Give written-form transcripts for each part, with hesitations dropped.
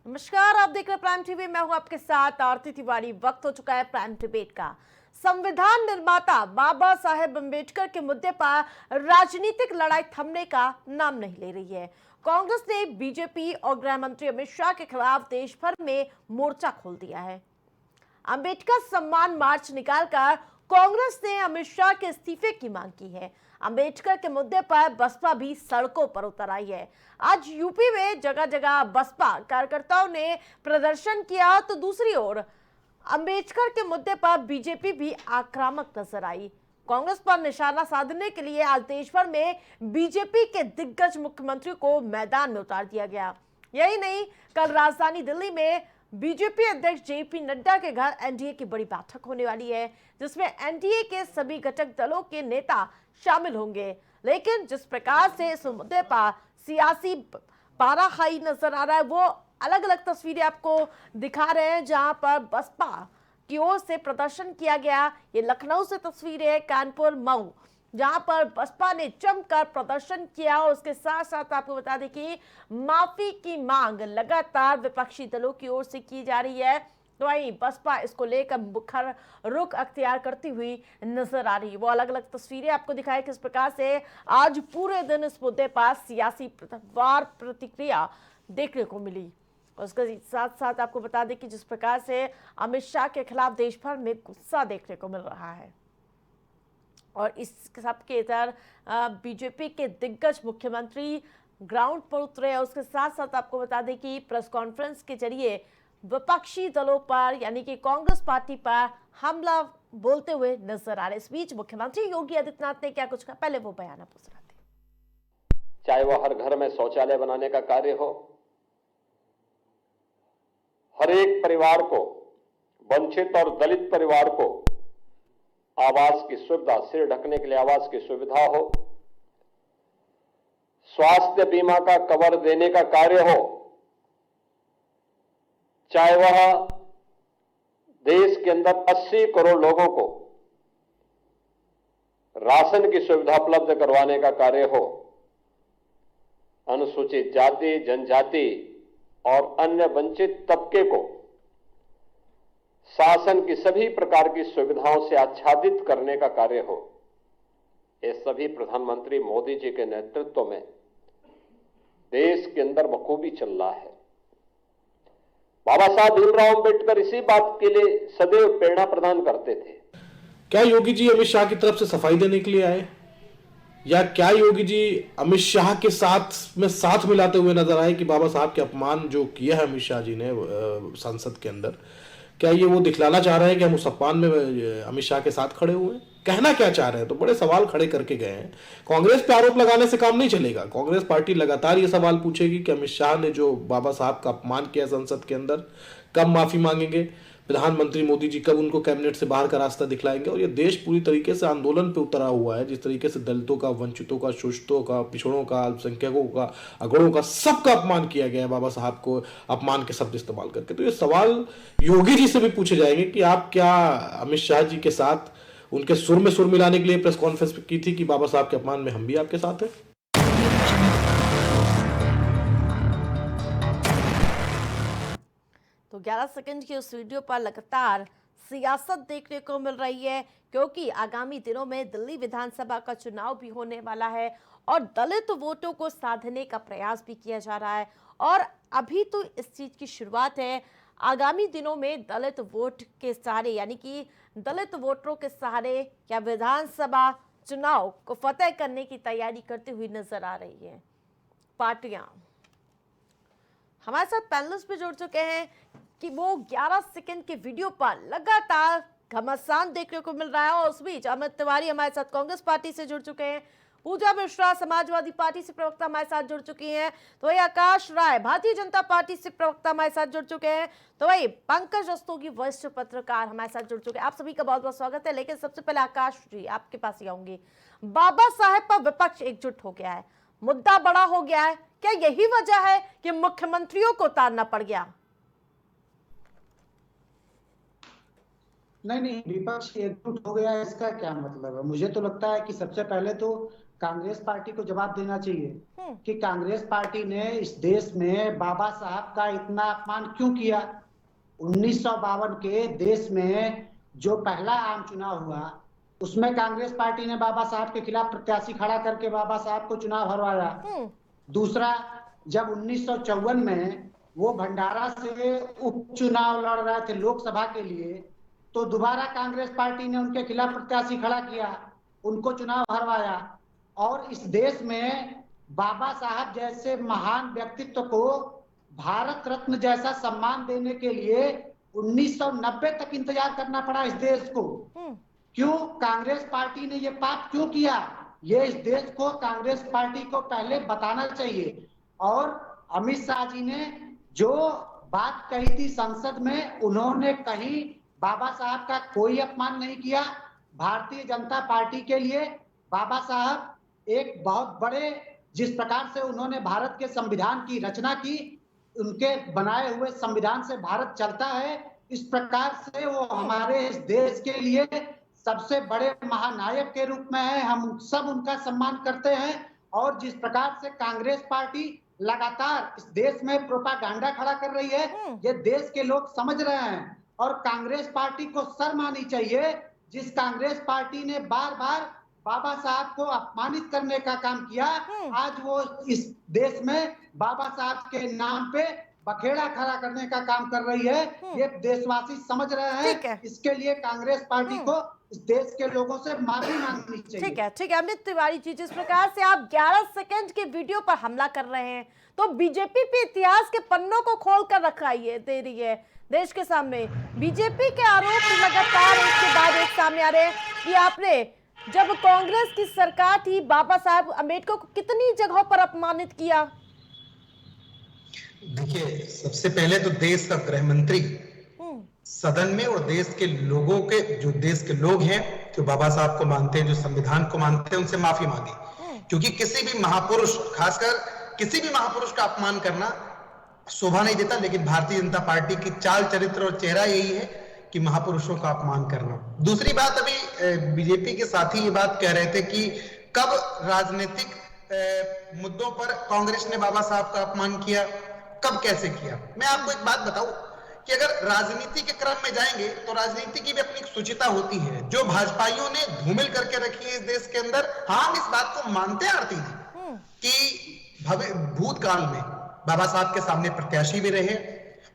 नमस्कार, आप देख रहे हैं प्राइम टीवी। मैं हूं आपके साथ आरती तिवारी। वक्त हो चुका है प्राइम डिबेट का। संविधान निर्माता बाबा साहेब अम्बेडकर के मुद्दे पर राजनीतिक लड़ाई थमने का नाम नहीं ले रही है। कांग्रेस ने बीजेपी और गृह मंत्री अमित शाह के खिलाफ देश भर में मोर्चा खोल दिया है। अंबेडकर सम्मान मार्च निकालकर कांग्रेस ने अमित शाह के इस्तीफे की मांग की है। अंबेडकर के मुद्दे पर बसपा भी सड़कों पर उतर आई है। आज यूपी में जगह जगह बसपा कार्यकर्ताओं ने प्रदर्शन किया, तो दूसरी ओर अंबेडकर के मुद्दे पर बीजेपी भी आक्रामक नजर आई। कांग्रेस पर निशाना साधने के लिए आज देश भर में बीजेपी के दिग्गज मुख्यमंत्री को मैदान में उतार दिया गया। यही नहीं, कल राजधानी दिल्ली में बीजेपी अध्यक्ष जेपी नड्डा के घर एनडीए की बड़ी बैठक होने वाली है, जिसमें एनडीए के सभी घटक दलों के नेता शामिल होंगे। लेकिन जिस प्रकार से इस मुद्दे पर सियासी पारा हाई नजर आ रहा है, वो अलग अलग तस्वीरें आपको दिखा रहे हैं। जहां पर बसपा की ओर से प्रदर्शन किया गया, ये लखनऊ से तस्वीरें है, कानपुर, मऊ, जहां पर बसपा ने जमकर प्रदर्शन किया। और उसके साथ साथ आपको बता दें कि माफी की मांग लगातार विपक्षी दलों की ओर से की जा रही है। तो वहीं बसपा इसको लेकर मुखर रुख अख्तियार करती हुई नजर आ रही है। वो अलग अलग तस्वीरें आपको दिखाई किस प्रकार से आज पूरे दिन इस मुद्दे पर सियासी वार प्रतिक्रिया देखने को मिली। उसके साथ साथ आपको बता दें कि जिस प्रकार से अमित शाह के खिलाफ देश भर में गुस्सा देखने को मिल रहा है, और इस सब के इधर बीजेपी के दिग्गज मुख्यमंत्री ग्राउंड पर उतरे। उसके साथ साथ आपको बता दें कि प्रेस कॉन्फ्रेंस के जरिए विपक्षी दलों पर यानी कि कांग्रेस पार्टी पर हमला बोलते हुए नजर आ रहे। इस बीच मुख्यमंत्री योगी आदित्यनाथ ने क्या कुछ कहा, पहले वो बयान आप सुनाते। चाहे वह हर घर में शौचालय बनाने का कार्य हो, हर एक परिवार को, वंचित और दलित परिवार को आवास की सुविधा, सिर ढकने के लिए आवास की सुविधा हो, स्वास्थ्य बीमा का कवर देने का कार्य हो, चाहे वह देश के अंदर 80 करोड़ लोगों को राशन की सुविधा उपलब्ध करवाने का कार्य हो, अनुसूचित जाति, जनजाति और अन्य वंचित तबके को शासन की सभी प्रकार की सुविधाओं से आच्छादित करने का कार्य हो, ये सभी प्रधानमंत्री मोदी जी के नेतृत्व में देश के अंदर बखूबी चल रहा है। बाबा साहब भीमराव अंबेडकर इसी बात के लिए सदैव प्रेरणा प्रदान करते थे। क्या योगी जी अमित शाह की तरफ से सफाई देने के लिए आए, या क्या योगी जी अमित शाह के साथ मिलाते हुए नजर आए कि बाबा साहब के अपमान जो किया है अमित शाह जी ने संसद के अंदर, क्या ये वो दिखलाना चाह रहे हैं कि हम उस अपमान में अमित शाह के साथ खड़े हुए हैं? कहना क्या चाह रहे हैं? तो बड़े सवाल खड़े करके गए हैं। कांग्रेस पे आरोप लगाने से काम नहीं चलेगा। कांग्रेस पार्टी लगातार ये सवाल पूछेगी कि अमित शाह ने जो बाबा साहब का अपमान किया संसद के अंदर, कब माफी मांगेंगे प्रधानमंत्री मोदी जी, कब उनको कैबिनेट से बाहर का रास्ता दिखलाएंगे? और ये देश पूरी तरीके से आंदोलन पे उतरा हुआ है। जिस तरीके से दलितों का, वंचितों का, शोषितों का, पिछड़ों का, अल्पसंख्यकों का, अगड़ों का, सबका अपमान किया गया है बाबा साहब को अपमान के शब्द इस्तेमाल करके। तो ये सवाल योगी जी से भी पूछे जाएंगे कि आप क्या अमित शाह जी के साथ उनके सुर में सुर मिलाने के लिए प्रेस कॉन्फ्रेंस की थी कि बाबा साहब के अपमान में हम भी आपके साथ हैं? तो 11 सेकंड की उस वीडियो पर लगातार सियासत देखने को मिल रही है, क्योंकि आगामी दिनों में दिल्ली विधानसभा का चुनाव भी होने वाला है और दलित वोटों को साधने का प्रयास भी किया जा रहा है। और अभी तो इस चीज की शुरुआत है। आगामी दिनों में दलित वोट के सहारे यानी कि दलित वोटरों के सहारे या विधानसभा चुनाव को फतेह करने की तैयारी करती हुई नजर आ रही है पार्टियां। हमारे साथ पैनलिस्ट भी जुड़ चुके हैं कि वो 11 सेकंड के वीडियो पर लगातार घमासान देखने को मिल रहा है। और उस बीच अमित तिवारी हमारे साथ कांग्रेस पार्टी से जुड़ चुके हैं, पूजा मिश्रा समाजवादी पार्टी से प्रवक्ता हमारे साथ जुड़ चुकी हैं, तो वही आकाश राय भारतीय जनता पार्टी से प्रवक्ता हमारे साथ जुड़ चुके हैं, तो वही पंकज रस्तोगी वरिष्ठ पत्रकार हमारे साथ जुड़ चुके हैं। आप सभी का बहुत बहुत स्वागत है। लेकिन सबसे पहले आकाश जी आपके पास ही आऊंगी। बाबा साहेब पर विपक्ष एकजुट हो गया है, मुद्दा बड़ा हो गया है, क्या यही वजह है कि मुख्यमंत्रियों को उतारना पड़ गया? नहीं, विपक्ष एकजुट हो गया, इसका क्या मतलब है? मुझे तो लगता है कि सबसे पहले तो कांग्रेस पार्टी को जवाब देना चाहिए कि कांग्रेस पार्टी ने इस देश में बाबा साहब का इतना अपमान क्यों किया। 1952 के देश में जो पहला आम चुनाव हुआ उसमें कांग्रेस पार्टी ने बाबा साहब के खिलाफ प्रत्याशी खड़ा करके बाबा साहब को चुनाव हरवाया। दूसरा, जब 1954 में वो भंडारा से उपचुनाव लड़ रहे थे लोकसभा के लिए, तो दोबारा कांग्रेस पार्टी ने उनके खिलाफ प्रत्याशी खड़ा किया, उनको चुनाव हरवाया। और इस देश में बाबा साहब जैसे महान व्यक्तित्व को भारत रत्न जैसा सम्मान देने के लिए 1990 तक इंतजार करना पड़ा इस देश को। क्यों कांग्रेस पार्टी ने ये पाप क्यों किया, ये इस देश को कांग्रेस पार्टी को पहले बताना चाहिए। और अमित शाह जी ने जो बात कही थी संसद में, उन्होंने कहीं बाबा साहब का कोई अपमान नहीं किया। भारतीय जनता पार्टी के लिए बाबा साहब एक बहुत बड़े, जिस प्रकार से उन्होंने भारत के संविधान की रचना की, उनके बनाए हुए संविधान से भारत चलता है, इस प्रकार से वो हमारे इस देश के लिए सबसे बड़े महानायक के रूप में है। हम सब उनका सम्मान करते हैं। और जिस प्रकार से कांग्रेस पार्टी लगातार इस देश में प्रोपागेंडा खड़ा कर रही है, ये देश के लोग समझ रहे हैं। और कांग्रेस पार्टी को शर्म आनी चाहिए, जिस कांग्रेस पार्टी ने बार बार बाबा साहब को अपमानित करने का काम किया, आज वो इस देश में बाबा साहब के नाम पे बखेड़ा खड़ा करने का काम कर रही है। ये देशवासी समझ रहे हैं। इसके लिए कांग्रेस पार्टी को इस देश के लोगों से माफी मांगनी चाहिए। ठीक है अमित तिवारी जी, जिस प्रकार से आप 11 सेकंड के वीडियो पर हमला कर रहे हैं, तो बीजेपी पे इतिहास के पन्नों को खोल कर रखाइए दे रही है देश के सामने। बीजेपी के आरोप लगातार एक के बाद एक सामने आ रहे हैं कि आपने जब कांग्रेस की सरकार थी बाबा साहब अम्बेडकर को कितनी जगहों पर अपमानित किया। देखिए, सबसे पहले तो देश का गृह मंत्री सदन में और देश के लोगों के, जो देश के लोग हैं जो बाबा साहब को मानते हैं, जो संविधान को मानते हैं, उनसे माफी मांगे। क्योंकि किसी भी महापुरुष, खासकर किसी भी महापुरुष का अपमान करना शोभा नहीं देता। लेकिन भारतीय जनता पार्टी की चाल चरित्र और चेहरा यही है कि महापुरुषों का अपमान करना। दूसरी बात, अभी बीजेपी के साथी ये बात कह रहे थे कि कब राजनीतिक मुद्दों पर कांग्रेस ने बाबा साहब का अपमान किया, कब कैसे किया। मैं आपको एक बात बताऊं कि अगर राजनीति के क्रम में जाएंगे तो राजनीति की भी अपनी एक सुचिता होती है, जो भाजपाइयों ने धूमिल करके रखी है इस देश के अंदर। हाँ, हम इस बात को मानते हैं आरती जी कि भूतकाल में बाबा साहब के सामने प्रत्याशी भी रहे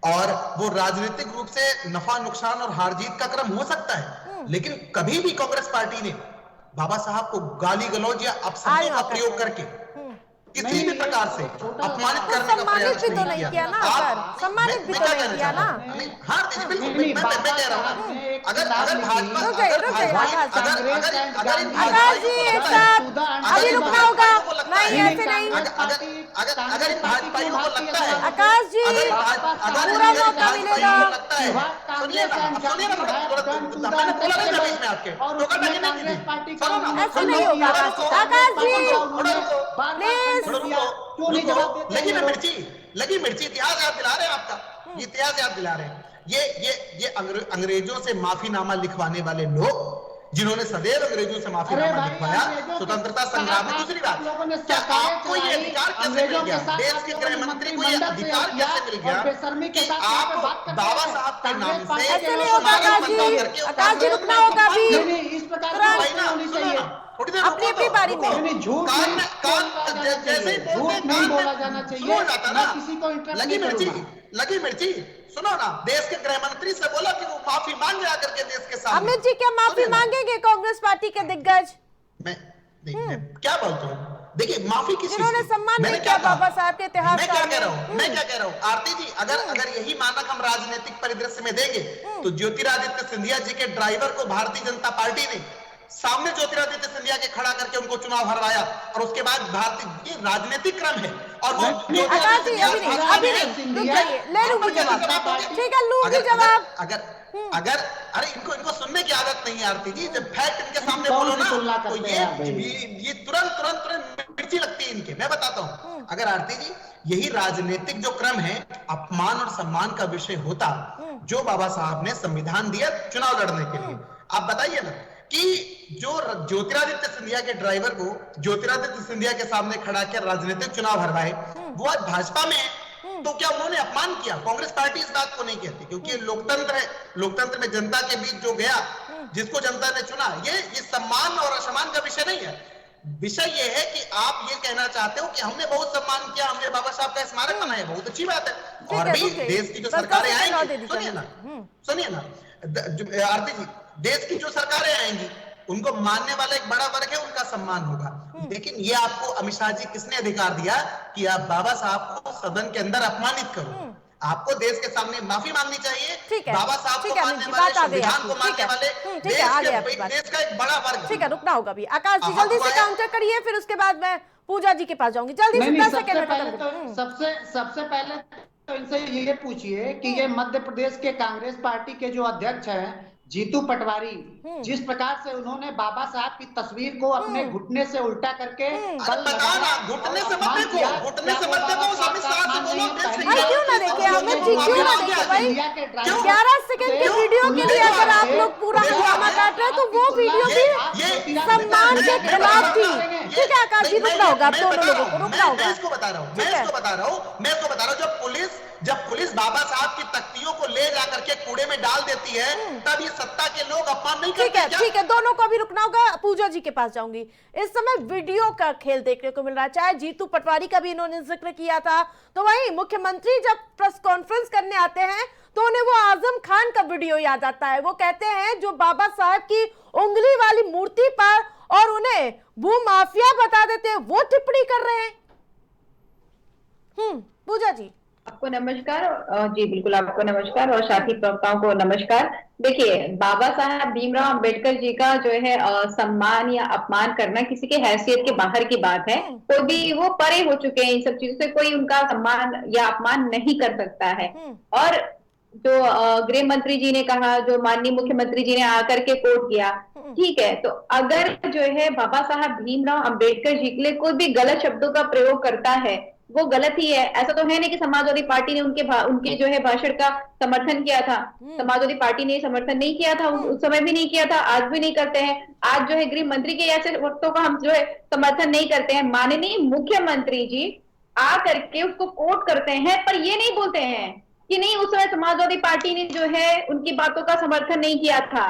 और वो राजनीतिक रूप से नफा नुकसान और हार जीत का क्रम हो सकता है, लेकिन कभी भी कांग्रेस पार्टी ने बाबा साहब को गाली गलौज या अपशब्दों का प्रयोग करके किसी भी प्रकार से अपमानित करने का प्रयास नहीं किया ना। सम्मानित भी तो नहीं किया ना। हाँ, बिल्कुल मैं कह रहा हूँ, अगर भाजपा अभी रुकना होगा, नहीं ऐसे नहीं। अगर इन भाजपाइयों को लगता है, आकाश जी पूरा मौका मिलेगा। सुनिए ना, मैंने बोला था बीच में आपके, ऐसे नहीं होगा आकाश जी प्लीज। लगी मिर्ची इतिहास याद दिला रहे हैं आपका, ये इतिहास याद दिला रहे हैं। ये अंग्रेजों से माफीनामा लिखवाने वाले लोग, जिन्होंने सदैव अंग्रेजों से माफीनामा लिखवाया स्वतंत्रता संग्राम में। दूसरी बात, क्या आपको ये अधिकार कैसे मिल गया, देश के गृह मंत्री को ये अधिकार कैसे मिल गया कि आप बाबा साहब के नाम से ऐसे नहीं होगा आकाश जी, रुकना होगा अभी। इस प्रकार अपनी अपनी बारी में झूठ नहीं बोला जाना चाहिए। किसी को लगी मिर्ची सुनो ना, देश के गृह मंत्री से बोला कि वो माफी मांगे आकर के देश के सामने। अमित जी क्या माफी मांगेंगे कांग्रेस पार्टी के दिग्गज? मैं क्या बोलता हूँ, देखिए माफी किसी, जिन्होंने सम्मान नहीं किया बाबा साहब के इतिहास का। मैं क्या कह रहा हूँ आरती जी, अगर यही मानक हम राजनीतिक परिदृश्य में देंगे तो ज्योतिरादित्य सिंधिया जी के ड्राइवर को भारतीय जनता पार्टी ने सामने ज्योतिरादित्य सिंधिया के खड़ा करके उनको चुनाव हरवाया, और उसके बाद भारतीय, ये राजनीतिक क्रम है। और वो आकाश जी अभी नहीं ले लूंगी जवाब, ठीक है लूंगी जवाब। अगर अरे इनको सुनने की आदत नहीं है आरती जी, जब फैक्ट इनके सामने बोलो ना तो ये तुरंत मिर्ची लगती है इनके। मैं बताता हूँ, अगर आरती जी यही राजनीतिक जो क्रम है, अपमान और सम्मान का विषय होता जो बाबा साहब ने संविधान दिया चुनाव लड़ने के लिए, आप बताइए ना कि जो ज्योतिरादित्य सिंधिया के ड्राइवर को ज्योतिरादित्य सिंधिया के सामने खड़ा कर राजनीतिक चुनाव हरवाए, वो आज भाजपा में है, तो क्या उन्होंने अपमान किया? कांग्रेस पार्टी इस बात को नहीं कहती, क्योंकि लोकतंत्र है, लोकतंत्र में जनता के बीच जो गया, जिसको जनता ने चुना, ये सम्मान और असम्मान का विषय नहीं है। विषय ये है कि आप ये कहना चाहते हो कि हमने बहुत सम्मान किया, हमने बाबा साहब का स्मारक बनाया, बहुत अच्छी बात है। और भी देश की जो सरकारें आएंगी, सुनिए ना आरती जी, देश की जो सरकारें आएंगी उनको मानने वाला एक बड़ा वर्ग है, उनका सम्मान होगा। लेकिन ये आपको अमित शाह जी किसने अधिकार दिया कि आप बाबा साहब को सदन के अंदर अपमानित करो? आपको देश के सामने माफी मांगनी चाहिए। बाबा साहब को मानने वाले, संविधान को मानने वाले देश का एक बड़ा वर्ग। ठीक है, रुकना होगा भी। आकाश जी जल्दी से काउंटर करिए, फिर उसके बाद मैं पूजा जी के पास जाऊंगी। जल्दी से 10 सेकंड में। सबसे पहले तो इनसे ये पूछिए कि ये मध्य प्रदेश के कांग्रेस पार्टी के जो अध्यक्ष हैं जीतू पटवारी, जिस प्रकार से उन्होंने बाबा साहब की तस्वीर को अपने घुटने से उल्टा करके घुटने से मत देखो, घुटने से मत देखो, क्यों ना देखे अमित जी, क्यों ना देखे भाई? 11 सेकंड की वीडियो के लिए अगर आप लोग पूरा ड्रामा काट रहे हैं तो वो वीडियो भी सम्मान के खिलाफ थी। ठीक है आकाश जी, रुकना होगा, आप दोनों लोगों को रुकना होगा। मैं इसको बता रहा हूँ, जब पुलिस बाबा साहब की तख्तियों को ले जाकर के कूड़े में डाल देती है, तब ये सत्ता के लोग अपमान नहीं करते। ठीक है, दोनों को अभी रुकना होगा। पूजा जी के पास जाऊंगी। इस समय वीडियो का खेल देखने को मिल रहा है, चाहे जीतू पटवारी का भी इन्होंने जिक्र किया था, तो वहीं मुख्यमंत्री जब प्रेस कॉन्फ्रेंस करने आते हैं तो उन्हें वो आजम खान का वीडियो याद आता है। वो कहते हैं जो बाबा साहब की उंगली वाली मूर्ति पर और उन्हें भूमाफिया बता देते हैं, वो टिप्पणी कर रहे हैं। पूजा जी आपको नमस्कार। जी बिल्कुल, आपको नमस्कार और साथी प्रवक्ताओं को नमस्कार। देखिए, बाबा साहब भीमराव अंबेडकर जी का जो है सम्मान या अपमान करना किसी के हैसियत के बाहर की बात है। कोई भी वो परे हो चुके हैं इन सब चीजों से, कोई उनका सम्मान या अपमान नहीं कर सकता है। और जो गृह मंत्री जी ने कहा, जो माननीय मुख्यमंत्री जी ने आकर के कोट किया, ठीक है, तो अगर जो है बाबा साहब भीमराव अंबेडकर जी के लिए कोई भी गलत शब्दों का प्रयोग करता है, वो गलत ही है। ऐसा तो है नहीं कि समाजवादी पार्टी ने उनके जो है भाषण का समर्थन किया था। समाजवादी पार्टी ने समर्थन नहीं किया था, उस समय भी नहीं किया था, आज भी नहीं करते हैं। आज जो है गृह मंत्री के ऐसे वक्तों का हम जो है समर्थन नहीं करते हैं। माननीय मुख्यमंत्री जी आ करके उसको कोट करते हैं, पर ये नहीं बोलते हैं कि नहीं उस समय समाजवादी पार्टी ने जो है उनकी बातों का समर्थन नहीं किया था।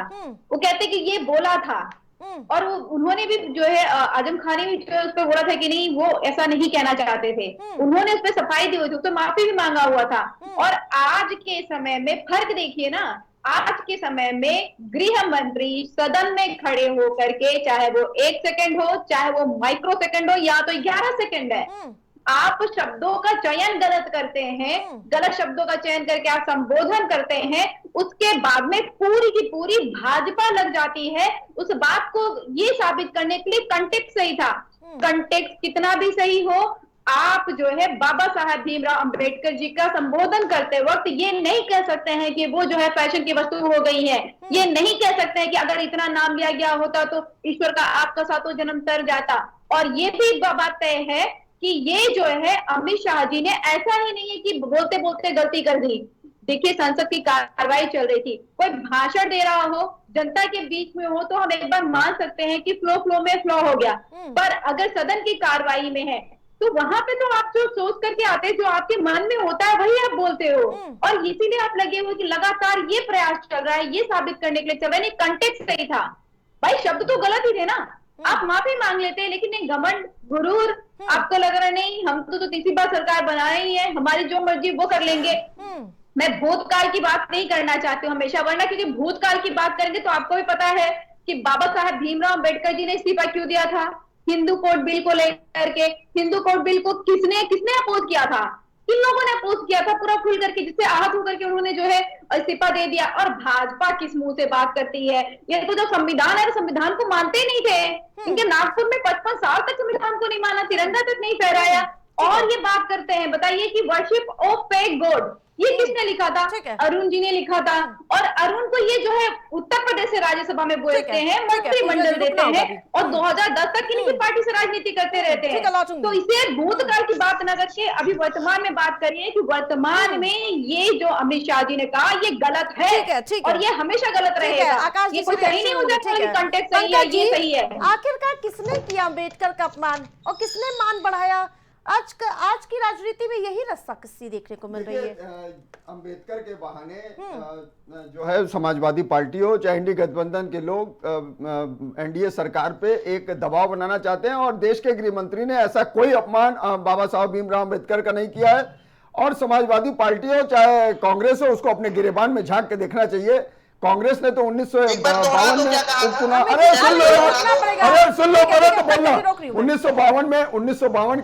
वो कहते कि ये बोला था। और उन्होंने भी जो है आजम खान ने भी जो है उस पर बोला था कि नहीं वो ऐसा नहीं कहना चाहते थे। उन्होंने उस पर सफाई दी हुई थी, उस पर माफी भी मांगा हुआ था। और आज के समय में फर्क देखिए ना, आज के समय में गृह मंत्री सदन में खड़े होकर के, चाहे वो 1 सेकंड हो, चाहे वो माइक्रो सेकंड हो, या तो 11 सेकंड है, आप शब्दों का चयन गलत करते हैं, गलत शब्दों का चयन करके आप संबोधन करते हैं, उसके बाद में पूरी की पूरी भाजपा लग जाती है उस बात को ये साबित करने के लिए कंटेक्स्ट सही था। कंटेक्स्ट कितना भी सही हो, आप जो है बाबा साहब भीमराव अंबेडकर जी का संबोधन करते वक्त ये नहीं कह सकते हैं कि वो जो है फैशन की वस्तु हो गई है। ये नहीं कह सकते हैं कि अगर इतना नाम लिया गया होता तो ईश्वर का आपका सातों जन्म तर जाता। और ये भी बात तय है कि ये जो है अमित शाह जी ने, ऐसा ही नहीं है कि बोलते बोलते गलती कर दी। देखिए, संसद की कार्रवाई चल रही थी, कोई भाषण दे रहा हो, जनता के बीच में हो, तो हम एक बार मान सकते हैं कि फ्लो में फ्लो हो गया। पर अगर सदन की कार्रवाई में है तो वहां पे तो आप जो सोच करके आते हैं, जो आपके मन में होता है वही आप बोलते हो। और इसीलिए आप लगे हुए कि लगातार ये प्रयास चल रहा है, ये साबित करने के लिए चल रहा है। कंटेक्स्ट सही था भाई, शब्द तो गलत ही थे ना, आप माफी मांग लेते हैं। लेकिन नहीं, घमंड, गुरूर, आपको लग रहा नहीं हम तो तीसरी बार सरकार बना रही है, हमारी जो मर्जी वो कर लेंगे। मैं भूतकाल की बात नहीं करना चाहती हूँ हमेशा, वरना क्योंकि भूतकाल की बात करेंगे तो आपको भी पता है कि बाबा साहब भीमराव अंबेडकर जी ने इस्तीफा क्यों दिया था। हिंदू कोड बिल को लेकर के, हिंदू कोड बिल को किसने अपोज किया था? इन लोगों ने अपोज किया था पूरा खुल करके, जिससे आहत होकर के उन्होंने जो है इस्तीफा दे दिया। और भाजपा किस मुंह से बात करती है? ये तो जो संविधान है, संविधान को मानते ही नहीं थे। इनके नागपुर में 55 साल तक संविधान को नहीं माना, तिरंगा तक नहीं फहराया, और ये बात करते हैं। बताइए कि वर्शिप ऑफ फेक गॉड, ये किसने लिखा था? ठीक है। अरुण जी ने लिखा था। और अरुण को ये जो है उत्तर प्रदेश से राज्यसभा में बोलते हैं, मंत्रिमंडल देते हैं और 2010 तक इनकी पार्टी से राजनीति करते रहते ठीक है, हैं। लौटूंगी। तो इसे भूतकाल की बात न करके अभी वर्तमान में बात करिए कि वर्तमान में ये जो अमित शाह जी ने कहा ये गलत है, ठीक है, ठीक है। और ये हमेशा गलत ठीक है, रहेगा। आकाश ये जी कोई से सही नहीं हो ठीक जाता है। कि कंटेक्ट सही है, पंकज ये जी, सही है। आखिरकार किसने किया अम्बेडकर का अपमान और किसने मान बढ़ाया? आज की राजनीति में यही रस्सा किस्सी देखने को मिल रही है। अंबेडकर के बहाने जो है समाजवादी पार्टी हो चाहे इंडी गठबंधन के लोग एनडीए सरकार पे एक दबाव बनाना चाहते हैं, और देश के गृह मंत्री ने ऐसा कोई अपमान बाबा साहब भीमराव अंबेडकर का नहीं किया है। और समाजवादी पार्टी हो चाहे कांग्रेस हो, उसको अपने गिरेबान में झांक के देखना चाहिए। कांग्रेस ने तो 1952 में उपचुनाव, अरे सुन लो पहले तो बोलना, 1952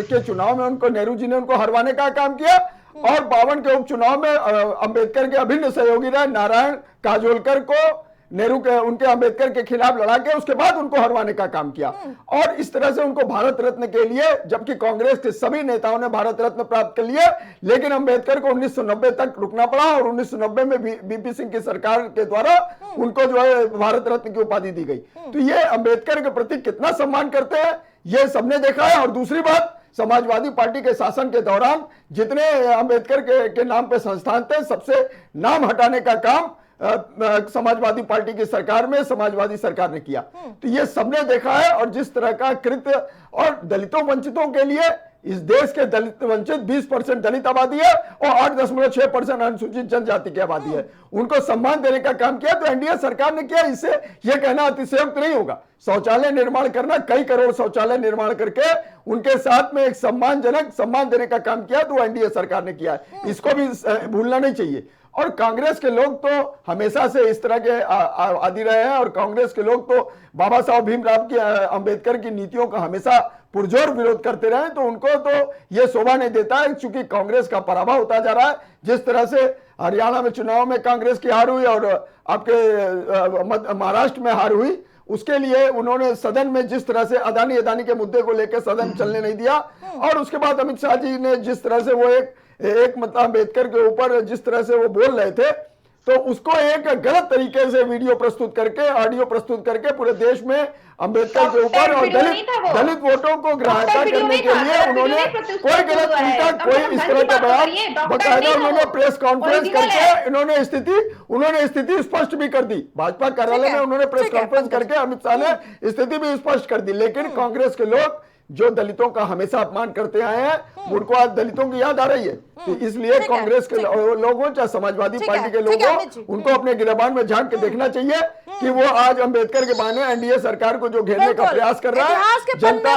के चुनाव में उनको नेहरू जी ने उनको हरवाने का काम किया, और 52 के उपचुनाव में अंबेडकर के अभिन्न सहयोगी रहे नारायण काजोलकर को नेहरू के उनके अंबेडकर के खिलाफ लड़ा के उसके बाद उनको हरवाने का काम किया। और इस तरह से उनको भारत रत्न के लिए, जबकि कांग्रेस के सभी नेताओं ने भारत रत्न प्राप्त कर लिए, लेकिन अंबेडकर को 1990 तक रुकना पड़ा, और 1990 में बीपी सिंह की सरकार के द्वारा उनको जो है भारत रत्न की उपाधि दी गई। तो ये अंबेडकर के प्रति कितना सम्मान करते हैं ये सबने देखा है। और दूसरी बात, समाजवादी पार्टी के शासन के दौरान जितने अंबेडकर के नाम पे संस्थान थे, सबसे नाम हटाने का काम समाजवादी पार्टी की सरकार में समाजवादी सरकार ने किया। तो ये सबने देखा है। और जिस तरह का कृत्य, और दलितों वंचितों के लिए, इस देश के दलित वंचित 20% दलित आबादी है और 8.6% अनुसूचित जनजाति की आबादी है, उनको सम्मान देने का काम किया। तो एनडीए सरकार ने किया। इससे यह कहना अतिशयोक्त नहीं होगा। शौचालय निर्माण करना, कई करोड़ शौचालय निर्माण करके उनके साथ में एक सम्मानजनक सम्मान देने का काम किया, तो एनडीए सरकार ने किया है। इसको भी भूलना नहीं चाहिए। और कांग्रेस के लोग तो हमेशा से इस तरह के आदि रहे हैं, और कांग्रेस के लोग तो बाबा साहब भीमराव की अंबेडकर की नीतियों का हमेशा पुरजोर विरोध करते रहे। तो उनको तो ये शोभा नहीं देता है, क्योंकि कांग्रेस का पराभव होता जा रहा है। जिस तरह से हरियाणा में चुनाव में कांग्रेस की हार हुई और आपके महाराष्ट्र में हार हुई, उसके लिए उन्होंने सदन में जिस तरह से अदानी के मुद्दे को लेकर सदन चलने नहीं दिया। और उसके बाद अमित शाह जी ने जिस तरह से वो एक मतलब अंबेडकर के ऊपर जिस तरह से वो बोल रहे थे, तो उसको एक गलत तरीके से वीडियो प्रस्तुत करके, ऑडियो प्रस्तुत करके पूरे देश में अंबेडकर के ऊपर और दलित वोटों को ग्राह्यता करने के लिए उन्होंने कोई गलत उल्टा कोई इस तरह का बयान बकायदा उन्होंने प्रेस कॉन्फ्रेंस करके उन्होंने स्थिति स्पष्ट भी कर दी। भाजपा कार्यालय में उन्होंने प्रेस कॉन्फ्रेंस करके अमित शाह ने स्थिति भी स्पष्ट कर दी। लेकिन कांग्रेस के लोग जो दलितों का हमेशा अपमान करते आए हैं, उनको आज दलितों की याद आ रही है। तो इसलिए कांग्रेस के लोगों चाहे समाजवादी पार्टी के लोगों, उनको अपने गिरबान में झांक के देखना चाहिए कि वो आज अंबेडकर के बहाने एनडीए सरकार को जो घेरने का प्रयास कर रहा है, जनता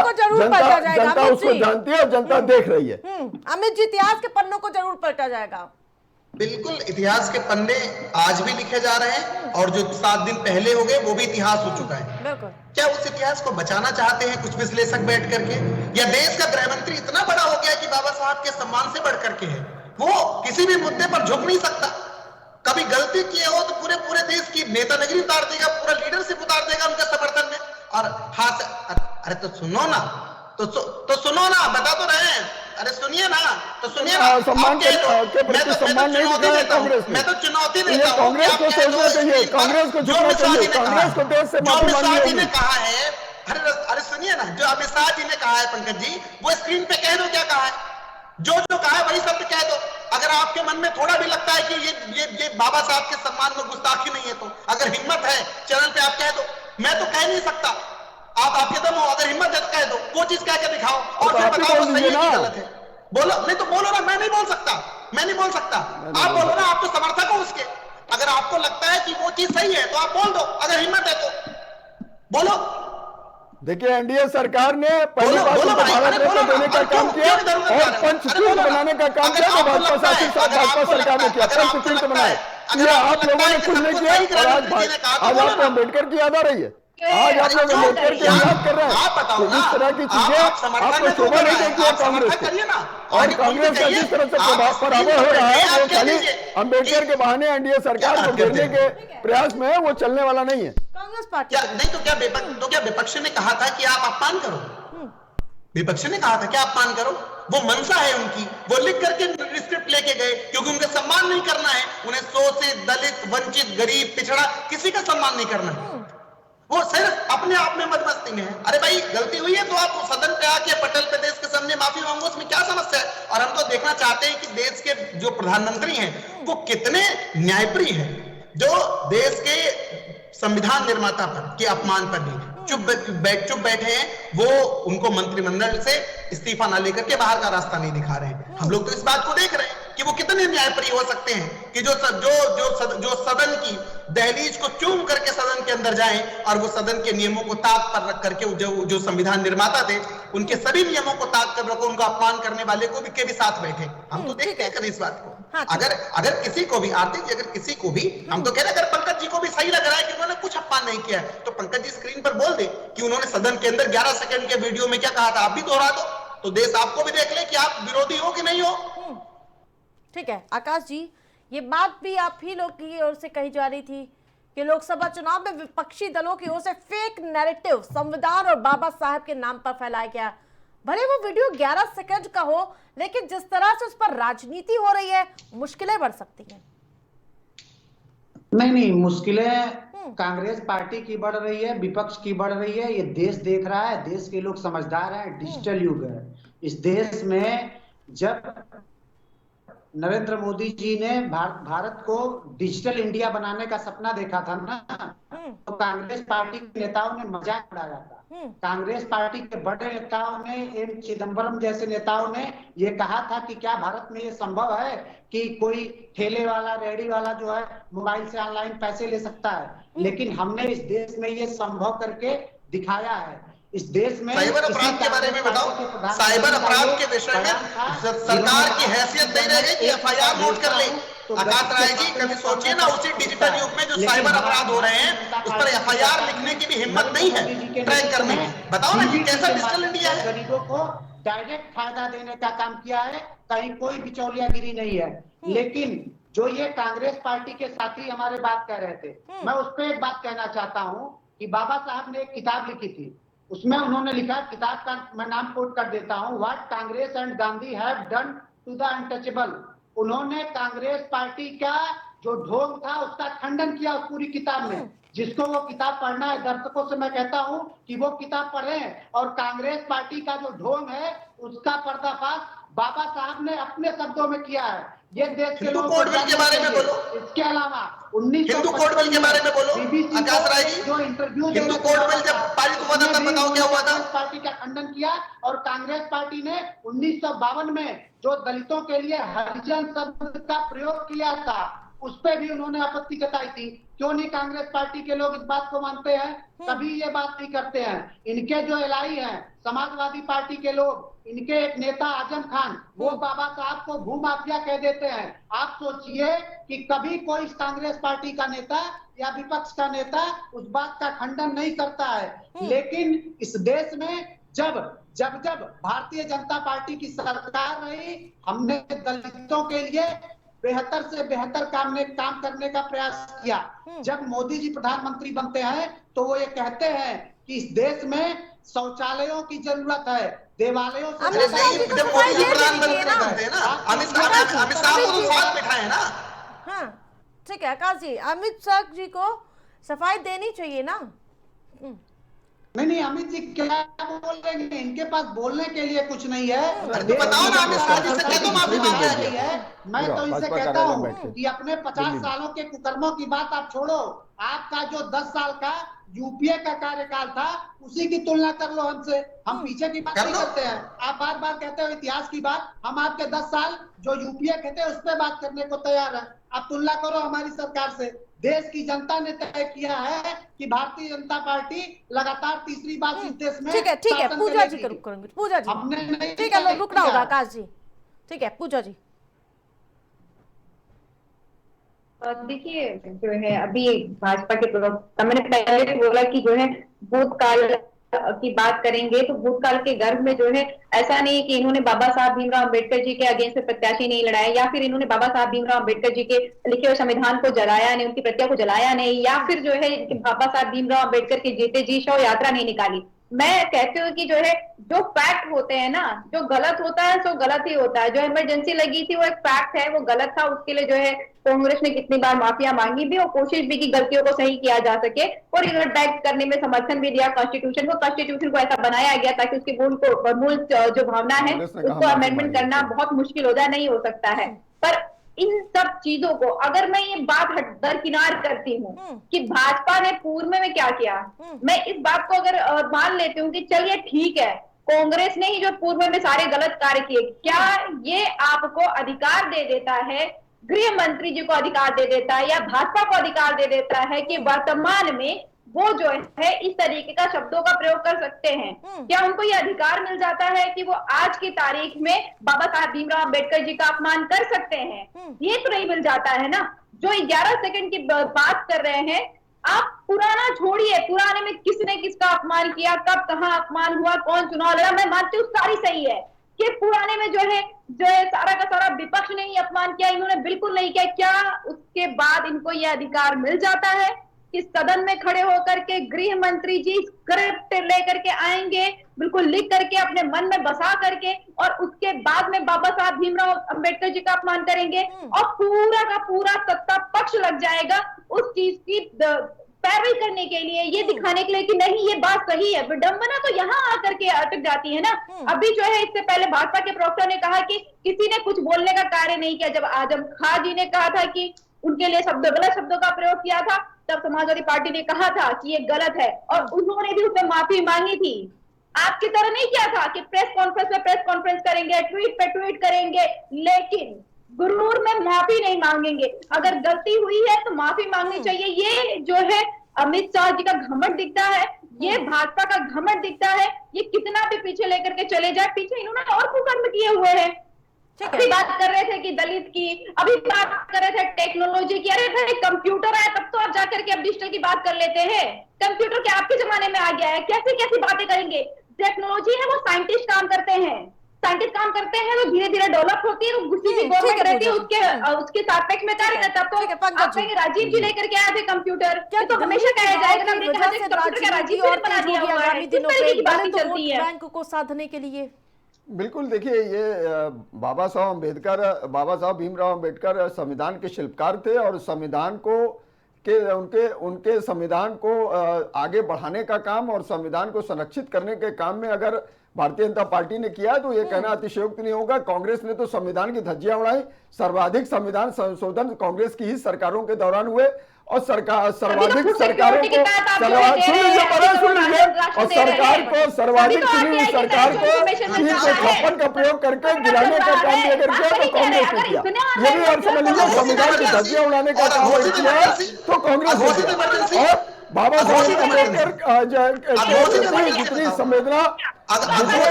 उसको जानती है और जनता देख रही है। अमित जी, इतिहास के पन्नों को जरूर पलटा जाएगा। बिल्कुल, इतिहास के पन्ने आज भी लिखे जा रहे हैं, और जो 7 दिन पहले हो गए वो भी इतिहास हो चुका है। क्या उस इतिहास को बचाना चाहते हैं कुछ विश्लेषक बैठ करके? या देश का गृह मंत्री इतना बड़ा हो गया कि बाबा साहब के सम्मान से बढ़ करके है, वो किसी भी मुद्दे पर झुक नहीं सकता। कभी गलती किए हो तो पूरे देश की नेतागिरी उतार देगा, पूरा लीडरशिप उतार देगा उनके समर्थन में। और अरे तो सुनो ना, तो सुनो ना, बता तो रहे हैं, अरे सुनिए ना, तो सुनिए ना। सम्मान के प्रति सम्मान नहीं दिखाया कांग्रेस ने। मैं तो चुनौती देता हूं, कांग्रेस को सोचना चाहिए, कांग्रेस को झुकना चाहिए, कांग्रेस को देश से माफी मांगनी होगी। कहा है, अरे सुनिए ना, जो अमित शाह जी ने कहा है पंकज जी, वो स्क्रीन पे कह दो क्या कहा है, जो कहा है वही शब्द कह दो। अगर आपके मन में थोड़ा भी लगता है कि ये बाबा साहब के सम्मान में गुस्ताखी नहीं है, तो अगर हिम्मत है चैनल पे आप कह दो। मैं तो कह नहीं सकता, आप आपके दम हो, अगर हिम्मत है तो कह दो, वो चीज कह के दिखाओ और फिर बताओ वो सही है कि गलत है। बोलो, नहीं तो बोलो ना, मैं नहीं बोल सकता। आप बोलो ना, आप तो समर्थक हो उसके। अगर आपको लगता है कि वो चीज सही है तो आप बोल दो, अगर हिम्मत है तो बोलो। देखिए, एनडीए सरकार ने पहली बार भारत रत्न देने का काम किया और पंचतीर्थ बनाने का काम किया, तो भाजपा सरकार ने किया, पंचतीर्थ बनाए। ये आप लोगों ने कुछ नहीं किया, और आज आपको अम्बेडकर की याद आ रही है, आज आप लोग अम्बेडकर की याद कर रहे हैं। तो इस तरह की चीजें आपको शोभा नहीं देती है कांग्रेस को। और कांग्रेस का जिस तरह से पराभव हो रहा है, वो खाली अम्बेडकर के बहाने एनडीए सरकार को घेरने के प्रयास में है, वो चलने वाला नहीं है। कांग्रेस पार्टी नहीं तो क्या विपक्ष ने कहा था कि आप अपमान करो? विपक्ष ने कहा था क्या अपमान करो? वो मंशा है उनकी, वो लिख करके स्क्रिप्ट लेके गए, क्योंकि उनका सम्मान नहीं करना है, उन्हें शोषित, दलित, वंचित, गरीब, पिछड़ा किसी का सम्मान नहीं करना है। वो सिर्फ अपने आप में मदमस्ती में है। अरे भाई गलती हुई है तो आप सदन पे आके पटल पे देश के सामने माफी मांगो, उसमें क्या समस्या है। और हम तो देखना चाहते हैं कि देश के जो प्रधानमंत्री हैं वो कितने न्यायप्रिय हैं, जो देश के संविधान निर्माता पर के अपमान पर भी चुप बैठे हैं, वो उनको मंत्रिमंडल से इस्तीफा ना लेकर के बाहर का रास्ता नहीं दिखा रहे हैं। हम लोग तो इस बात को देख रहे हैं कि वो कितने न्यायप्रिय हो सकते हैं कि जो सदन की दहलीज को चूम करके सदन के अंदर जाएं और वो सदन के नियमों को ताक पर रख करके जो संविधान निर्माता थे उनके सभी नियमों को ताक कर रखो, उनको अपमान करने वाले को भी के भी साथ बैठे। हम तो देखते हैं कभी इस बात को। हाँ, अगर किसी को भी आर्थिक, अगर किसी को भी, हम तो कह रहे हैं अगर पंकज जी को भी सही लग रहा है कि उन्होंने कुछ अपमान नहीं किया तो पंकज जी स्क्रीन पर बोल दे कि उन्होंने सदन के अंदर 11 सेकंड के वीडियो में क्या कहा था, आप भी दोहरा दो तो देश आपको भी देख ले कि आप विरोधी हो कि नहीं हो। ठीक है आकाश जी, ये बात भी आप ही लोग की ओर से कही जा रही थी कि लोकसभा चुनाव में विपक्षी दलों की ओर से फेक नैरेटिव संविधान और बाबा साहब के नाम पर फैलाया गया। भले वो वीडियो 11 सेकंड का हो, लेकिन जिस तरह से उस पर राजनीति हो रही है, मुश्किलें बढ़ सकती हैं। नहीं, मुश्किलें कांग्रेस पार्टी की बढ़ रही है, विपक्ष की बढ़ रही है। ये देश देख रहा है, देश के लोग समझदार हैं, डिजिटल युग है। इस देश में जब नरेंद्र मोदी जी ने भारत को डिजिटल इंडिया बनाने का सपना देखा था ना, तो कांग्रेस पार्टी के नेताओं ने मजाक उड़ाया था। कांग्रेस पार्टी के बड़े नेताओं ने, एम चिदम्बरम जैसे नेताओं ने ये कहा था कि क्या भारत में ये संभव है कि कोई ठेले वाला, रेहड़ी वाला जो है मोबाइल से ऑनलाइन पैसे ले सकता है। लेकिन हमने इस देश में ये संभव करके दिखाया है। इस देश में साइबर अपराध के बारे में बताओ, साइबर अपराध के विषय में सरकार की हैसियत नहीं रह गई कि एफआईआर नोट कर ले। आकाश राय जी कभी सोचिए ना, उसी डिजिटल युग में जो साइबर अपराध हो रहे हैं उस पर एफआईआर लिखने की भी हिम्मत नहीं है, ट्रैक करने की। बताओ ना कि कैसा डिजिटल इंडिया है। गरीबों को डायरेक्ट फायदा देने का काम किया है, कहीं कोई बिचौलियागिरी नहीं है। लेकिन जो ये कांग्रेस पार्टी के साथी हमारे बात कह रहे थे, मैं उस पर एक बात कहना चाहता हूँ कि बाबा साहब ने एक किताब लिखी थी, उसमें उन्होंने लिखा, किताब का मैं नाम कोट कर देता हूँ, what Congress and Gandhi have done to the untouchable. उन्होंने कांग्रेस पार्टी का जो ढोंग था उसका खंडन किया उस पूरी किताब में। जिसको वो किताब पढ़ना है, दर्शकों से मैं कहता हूँ कि वो किताब पढ़ें और कांग्रेस पार्टी का जो ढोंग है उसका पर्दाफाश बाबा साहब ने अपने शब्दों में किया है। ये देश के लोगों के बारे में बोलो। इसके अलावा 19 हिंदू कोड बिल के बारे में बोलो आकाश राय जी। जो इंटरव्यू हिंदू कोड बिल जब पारित हुआ था तब बताओ क्या हुआ था। पार्टी का खंडन किया और कांग्रेस पार्टी ने 1952 में जो दलितों के लिए हरिजन शब्द का प्रयोग किया था उस पर भी उन्होंने आपत्ति जताई थी। क्यों नहीं कांग्रेस पार्टी के लोग इस बात को मानते हैं? कभी ये बात नहीं करते हैं। इनके जो एलआई हैं, समाजवादी पार्टी के लोग, इनके एक नेता आजम खान, वो बाबा साहब को भूमाफिया कह देते हैं। आप सोचिए कि कभी कोई कांग्रेस पार्टी का नेता या विपक्ष का नेता उस बात का खंडन नहीं करता है। लेकिन इस देश में जब भारतीय जनता पार्टी की सरकार रही, हमने दलितों के लिए बेहतर से बेहतर काम करने का प्रयास किया। जब मोदी जी प्रधानमंत्री बनते हैं तो वो ये कहते हैं कि इस देश में शौचालयों की जरूरत है, देवालयों से जब मोदी जी प्रधानमंत्री बनते हैं ना, अमित शाह को तो साथ बिठाए ना। हाँ ठीक है आकाश जी, अमित शाह जी को सफाई देनी चाहिए ना। नहीं, अमित जी क्या बोलेंगे? इनके पास बोलने के लिए कुछ नहीं है। तो बताओ ना अमित शाह जी से क्या तो माफी मांगे हैं। मैं तो इनसे कहता हूँ कि अपने 50 सालों के कुकर्मों की बात आप छोड़ो, आपका जो 10 साल का यूपीए का कार्यकाल था उसी की तुलना कर लो हमसे। हम पीछे की बात नहीं करते हैं। आप बार बार कहते हो इतिहास की बात, हम आपके 10 साल जो यूपीए कहते हैं उस पर बात करने को तैयार है। आप तुलना करो हमारी सरकार से। देश की जनता ने तय किया है कि भारतीय जनता पार्टी लगातार तीसरी बार इस देश में। ठीक है पूजा जी करेंगे, पूजा जी हमने ठीक है, रुकना होगा आकाश जी। ठीक है पूजा जी। देखिए जो है अभी भाजपा के प्रवक्ता, मैंने पहले बोला कि जो है भूतकाल की बात करेंगे तो भूतकाल के गर्भ में जो है ऐसा नहीं कि इन्होंने बाबा साहब भीमराव अंबेडकर जी के अगेंस्ट में प्रत्याशी नहीं लड़ाया, या फिर इन्होंने बाबा साहब भीमराव अंबेडकर जी के लिखे हुए संविधान को जलाया नहीं, उनकी प्रतिया को जलाया नहीं, या फिर जो है बाबा साहब भीमराव अंबेडकर की जीते जी शव यात्रा नहीं निकाली। मैं कहती हूँ कि जो है जो फैक्ट होते हैं ना, जो गलत होता है सो गलत ही होता है। जो इमरजेंसी लगी थी वो एक फैक्ट है, वो गलत था। उसके लिए जो है कांग्रेस ने कितनी बार माफिया मांगी भी और कोशिश भी की गलतियों को सही किया जा सके, और रिवर्ट करने में समर्थन भी दिया कॉन्स्टिट्यूशन को ऐसा बनाया गया ताकि उसकी मूल जो भावना है कांग्रेस ने कहा उसको माफी अमेंडमेंट मांगी करना थी। बहुत मुश्किल हो जाए, नहीं हो सकता है। पर इन सब चीजों को अगर मैं ये बात दरकिनार करती हूँ कि भाजपा ने पूर्व में क्या किया, मैं इस बात को अगर मान लेती हूँ कि चलिए ठीक है, कांग्रेस ने ही जो पूर्व में सारे गलत कार्य किए, क्या ये आपको अधिकार दे देता है, गृह मंत्री जी को अधिकार दे देता है या भाजपा को अधिकार दे देता है कि वर्तमान में वो जो है इस तरीके का शब्दों का प्रयोग कर सकते हैं? क्या उनको ये अधिकार मिल जाता है कि वो आज की तारीख में बाबा साहब भीमराव अम्बेडकर जी का अपमान कर सकते हैं? ये तो नहीं मिल जाता है ना। जो 11 सेकंड की बात कर रहे हैं आप, पुराना छोड़िए, पुराने में किसने किसका अपमान किया, कब कहां अपमान हुआ, कौन चुनाव लड़ा, मैं मानती हूँ सारी सही है कि पुराने में जो है सारा का सारा विपक्ष ने ही अपमान किया, इन्होंने बिल्कुल नहीं किया। क्या उसके बाद इनको यह अधिकार मिल जाता है कि सदन में खड़े होकर के गृह मंत्री जी स्क्रिप्ट लेकर के आएंगे, बिल्कुल लिख करके अपने मन में बसा करके, और उसके बाद में बाबा साहब भीमराव अंबेडकर जी का अपमान करेंगे और पूरा का पूरा सत्ता पक्ष लग जाएगा उस चीज की पैरवी करने के लिए, ये दिखाने के लिए कि नहीं ये बात सही है। विडंबना तो यहाँ आकर के अटक जाती है ना। अभी जो है इससे पहले भाजपा के प्रवक्ता ने कहा कि किसी ने कुछ बोलने का कार्य नहीं किया। जब आजम खान जी ने कहा था कि उनके लिए गलत शब्दों का प्रयोग किया था, तब समाजवादी पार्टी ने कहा था कि ये गलत है और उन्होंने भी उसमें माफी मांगी थी। आपकी तरह नहीं किया था कि प्रेस कॉन्फ्रेंस में प्रेस कॉन्फ्रेंस करेंगे, ट्वीट पे ट्वीट करेंगे, लेकिन गुरूर में माफी नहीं मांगेंगे। अगर गलती हुई है तो माफी मांगनी चाहिए। ये जो है अमित शाह जी का घमंड दिखता है, ये भाजपा का घमंड दिखता है। ये कितना भी पीछे लेकर के चले जाए, पीछे इन्होंने और कुकर्म किए हुए हैं। अभी बात कर रहे थे कि दलित की, अभी बात कर रहे थे टेक्नोलॉजी की। अरे भाई कंप्यूटर है तब तो आप जाकर के अब डिजिटल की बात कर लेते हैं। कंप्यूटर क्या आपके जमाने में आ गया है? कैसी कैसी बातें करेंगे? टेक्नोलॉजी है वो साइंटिस्ट काम करते हैं, साइंटिस्ट काम करते हैं, वो धीरे धीरे डेवलप होती है, उसी की गवर्नमेंट रहती है, उसके सापेक्ष में कार्य करता। तो आप कहेंगे राजीव जी लेकर के आए थे कंप्यूटर, तो हमेशा कहा जाएगा कंप्यूटर का राजीव जी बना दिया हुआ है। किस तरह की बातें चलती है बैंक को साधने के लिए? बिल्कुल, देखिए ये बाबा साहब भीमराव अम्बेडकर संविधान के शिल्पकार थे और संविधान को उनके संविधान को आगे बढ़ाने का काम और संविधान को संरक्षित करने के काम में अगर भारतीय जनता पार्टी ने किया तो ये कहना अतिशयोक्ति नहीं होगा। कांग्रेस ने तो संविधान की धज्जियां उड़ाई। सर्वाधिक संविधान संशोधन कांग्रेस की ही सरकारों के दौरान हुए और सर्वाधिक सरकारों को और सरकार को सर्वाधिक चुनी हुई सरकार को 356 का प्रयोग करके गिराने का काम भी अगर किया तो कांग्रेस ने किया। ये भी आप समझ लीजिए संविधान की धज्जियां उड़ाने का काम किया तो कांग्रेस ने किया। और बाबा साहब अम्बेडकर जितनी संवेदनहीन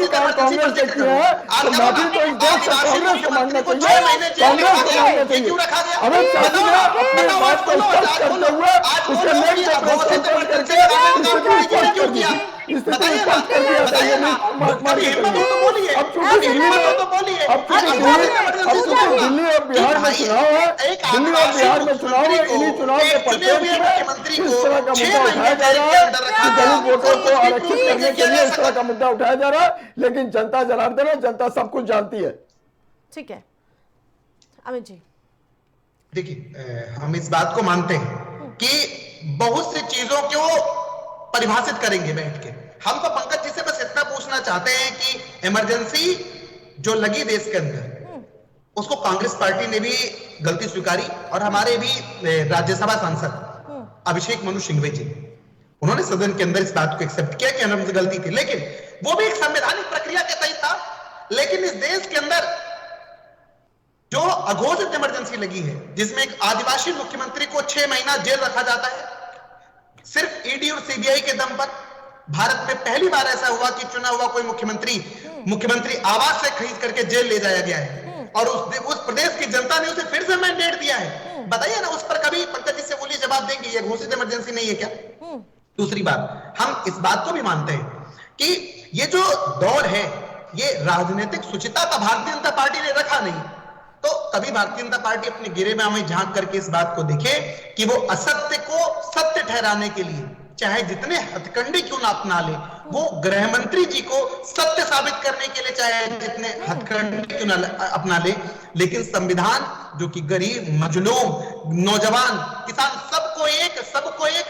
काम कांग्रेस ने किया है तो माफी तो इस देश से कांग्रेस को मांगना चाहिए, कांग्रेस को मांगना चाहिए। अमित शाह जी ने अपने बात को स्पष्ट करते हुए उसके नेक से प्रेस कॉन्फ्रेंस करके स्थिति स्पष्ट कर दी, स्थिति स्पष्ट कर दिया था। ये मार के चलिए। अब चूंकि दिल्ली और बिहार में चुनाव है, इन्हीं चुनाव के परिप्रेक्ष्य में इस तरह का मुद्दा उठाया जा रहा है कि दलित वोटों को आरक्षित करने के लिए इस तरह का मुद्दा उठाया जा रहा है। लेकिन जनता जनार्दन है, जनता सब कुछ जानती है। ठीक है अमित जी, देखिए हम इस बात को मानते हैं कि बहुत सी चीजों को परिभाषित करेंगे बैठ के। हम तो पंकज जी से बस इतना पूछना चाहते हैं कि इमरजेंसी जो लगी देश के अंदर उसको कांग्रेस पार्टी ने भी गलती स्वीकारी और हमारे भी राज्यसभा सांसद अभिषेक मनु सिंघवी जी उन्होंने सदन के अंदर इस बात को एक्सेप्ट किया कि हमसे गलती थी, लेकिन वो भी एक संवैधानिक प्रक्रिया के तहत था। लेकिन इस देश के अंदर जो अघोषित इमरजेंसी लगी है जिसमें एक आदिवासी मुख्यमंत्री को 6 महीना जेल रखा जाता है, सिर्फ ईडी और सीबीआई के दम पर। भारत में पहली बार ऐसा हुआ कि चुना हुआ कोई मुख्यमंत्री आवास से खरीद करके जेल ले जाया गया है और उस प्रदेश की जनता ने उसे फिर से मैंडेट दिया है। बताइए ना, उस पर कभी पंकज जी से बोलिए, जवाब देंगे ये घोषित इमरजेंसी नहीं है क्या? दूसरी बात, हम इस बात को भी मानते हैं कि ये जो दौर है ये राजनीतिक सुचिता का भारतीय जनता पार्टी ने रखा नहीं। तो कभी भारतीय जनता पार्टी अपने गिरे में हमें झांक करके इस बात को दिखे कि वो असत्य को सत्य ठहराने के लिए चाहे जितने हथकंडे क्यों ना अपना ले, वो गृह मंत्री जी को सत्य साबित करने के लिए चाहे जितने हथकंडे क्यों ना अपना ले, लेकिन संविधान जो कि गरीब, मजलूम, नौजवान, किसान सबको एक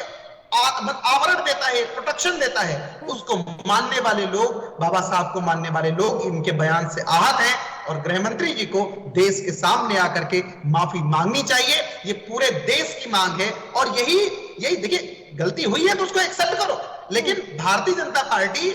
आवरण देता है, प्रोटेक्शन देता है, उसको मानने वाले लोग, बाबा साहब को मानने वाले लोग इनके बयान से आहत हैं और गृह मंत्री जी को देश के सामने आकर के माफी मांगनी चाहिए। ये पूरे देश की मांग है और यही देखिए, गलती हुई है तो उसको एक्सेप्ट करो, लेकिन भारतीय जनता पार्टी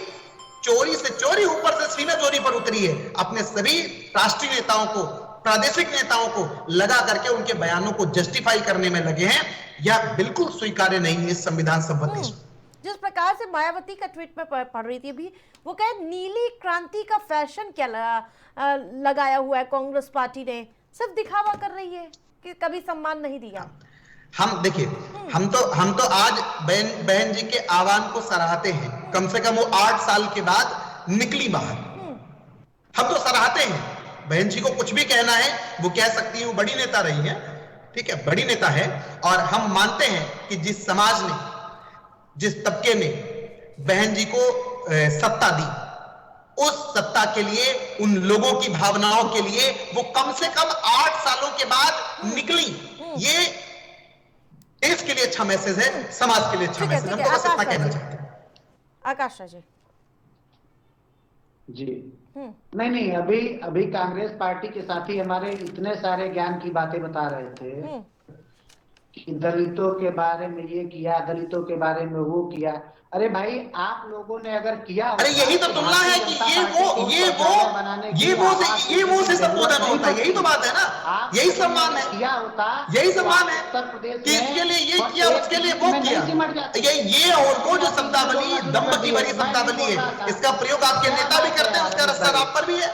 चोरी से चोरी, ऊपर से सीना चोरी पर उतरी है। अपने सभी राष्ट्रीय नेताओं को, प्रादेशिक नेताओं को लगा करके उनके बयानों को जस्टिफाई करने में लगे हैं। यह बिल्कुल स्वीकार्य नहीं है इस संविधान सम्मत देश में। जिस प्रकार से मायावती का ट्वीट में पढ़ रही थी अभी, वो कहे नीली क्रांति का फैशन क्या लगाया हुआ है कांग्रेस पार्टी ने, सिर्फ दिखावा कर रही है कि कभी सम्मान नहीं दिया। हम देखिए, हम तो आज बहन जी के आह्वान को सराहते हैं। कम से कम वो 8 साल के बाद निकली बाहर, हम तो सराहते हैं। बहन जी को कुछ भी कहना है वो कह सकती है, वो बड़ी नेता रही है, ठीक है, बड़ी नेता है। और हम मानते हैं कि जिस समाज ने, जिस तबके ने बहन जी को सत्ता दी, उस सत्ता के लिए, उन लोगों की भावनाओं के लिए वो कम से कम 8 सालों के बाद निकली। ये देश के लिए अच्छा मैसेज है, समाज के लिए अच्छा मैसेज है। हम तो बस इतना कहना चाहते हैं। आकाश जी जी नहीं, अभी कांग्रेस पार्टी के साथी हमारे इतने सारे ज्ञान की बातें बता रहे थे कि दलितों के बारे में ये किया, दलितों के बारे में वो किया। अरे भाई, आप लोगों ने अगर किया, अरे यही तो तुलना है कि ये वो से संबोधन होता है। यही तो बात है ना, यही सम्मान है, किया होता, यही सम्मान है उत्तर प्रदेश कि इसके लिए ये किया, उसके लिए वो किया। ये और वो जो शब्दावली, दम्भ की भरी शब्दावली है, इसका प्रयोग आपके नेता भी करते हैं, उसका असर आप पर भी है।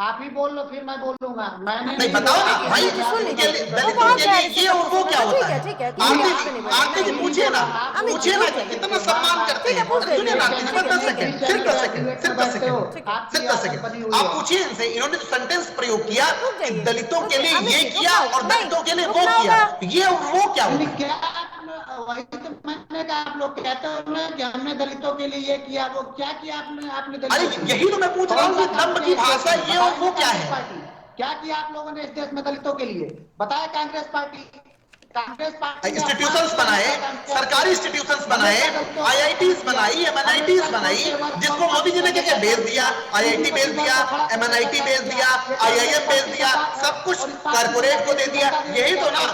आप ही बोल लो, फिर मैं बोलूंगा। मैंने नहीं, बताओ ना भाई, दलितों के लिए ये और वो क्या होता है? आरती जी पूछिए ना कि कितना सम्मान करते हैं। सुनिए ना, 10 सेकंड, सिर्फ 10 सेकंड आप पूछिए इनसे। इन्होंने जो सेंटेंस प्रयोग किया कि दलितों के लिए ये किया और दलितों के लिए वो किया, ये और वो क्या होता है? वही तो मैंने कहा, आप लोग कहते हो ना कि हमने दलितों के लिए ये किया, वो क्या किया आपने अरे यही तो मैं पूछ रहा हूँ कि दम्भ की भाषा ये और वो क्या है? क्या किया आप लोगों ने इस देश में दलितों के लिए? बताया कांग्रेस पार्टी इंस्टीट्यूशंस बनाए, सरकारी इंस्टीट्यूशंस बनाए, IITs बनाई, MNITs बनाई, जिसको मोदी जी ने क्या भेज दिया, IIT भेज दिया, MNIT भेज दिया, IIM भेज दिया, सब कुछ कारपोरेट को दे दिया। यही तो ना,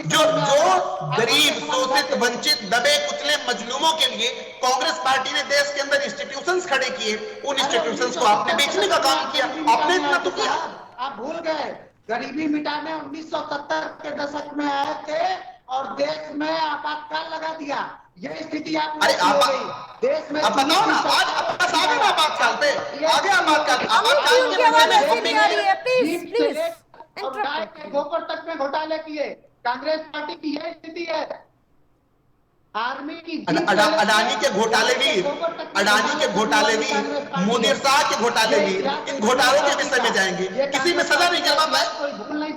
जो गरीब, शोषित, वंचित, दबे कुचले मजलूमों के लिए कांग्रेस पार्टी ने देश के अंदर इंस्टीट्यूशंस खड़े किए, उन इंस्टीट्यूशंस को आपने बेचने का काम किया। आपने इतना तो किया। आप भूल गए, गरीबी मिटाने 1970 के दशक में आए थे और देश में आपातकाल लगा दिया। यह स्थिति आप देश में। अब बताओ ना, आज आपका सामने आपातकाल पे आगे आपातकाल के गोबर तक में घोटाले किए। कांग्रेस पार्टी की यह स्थिति है। आर्मी की अडानी के घोटाले भी, मोदी शाह के घोटाले भी, इन घोटालों के विषय में जाएंगे। किसी में सजा नहीं करवा पाए,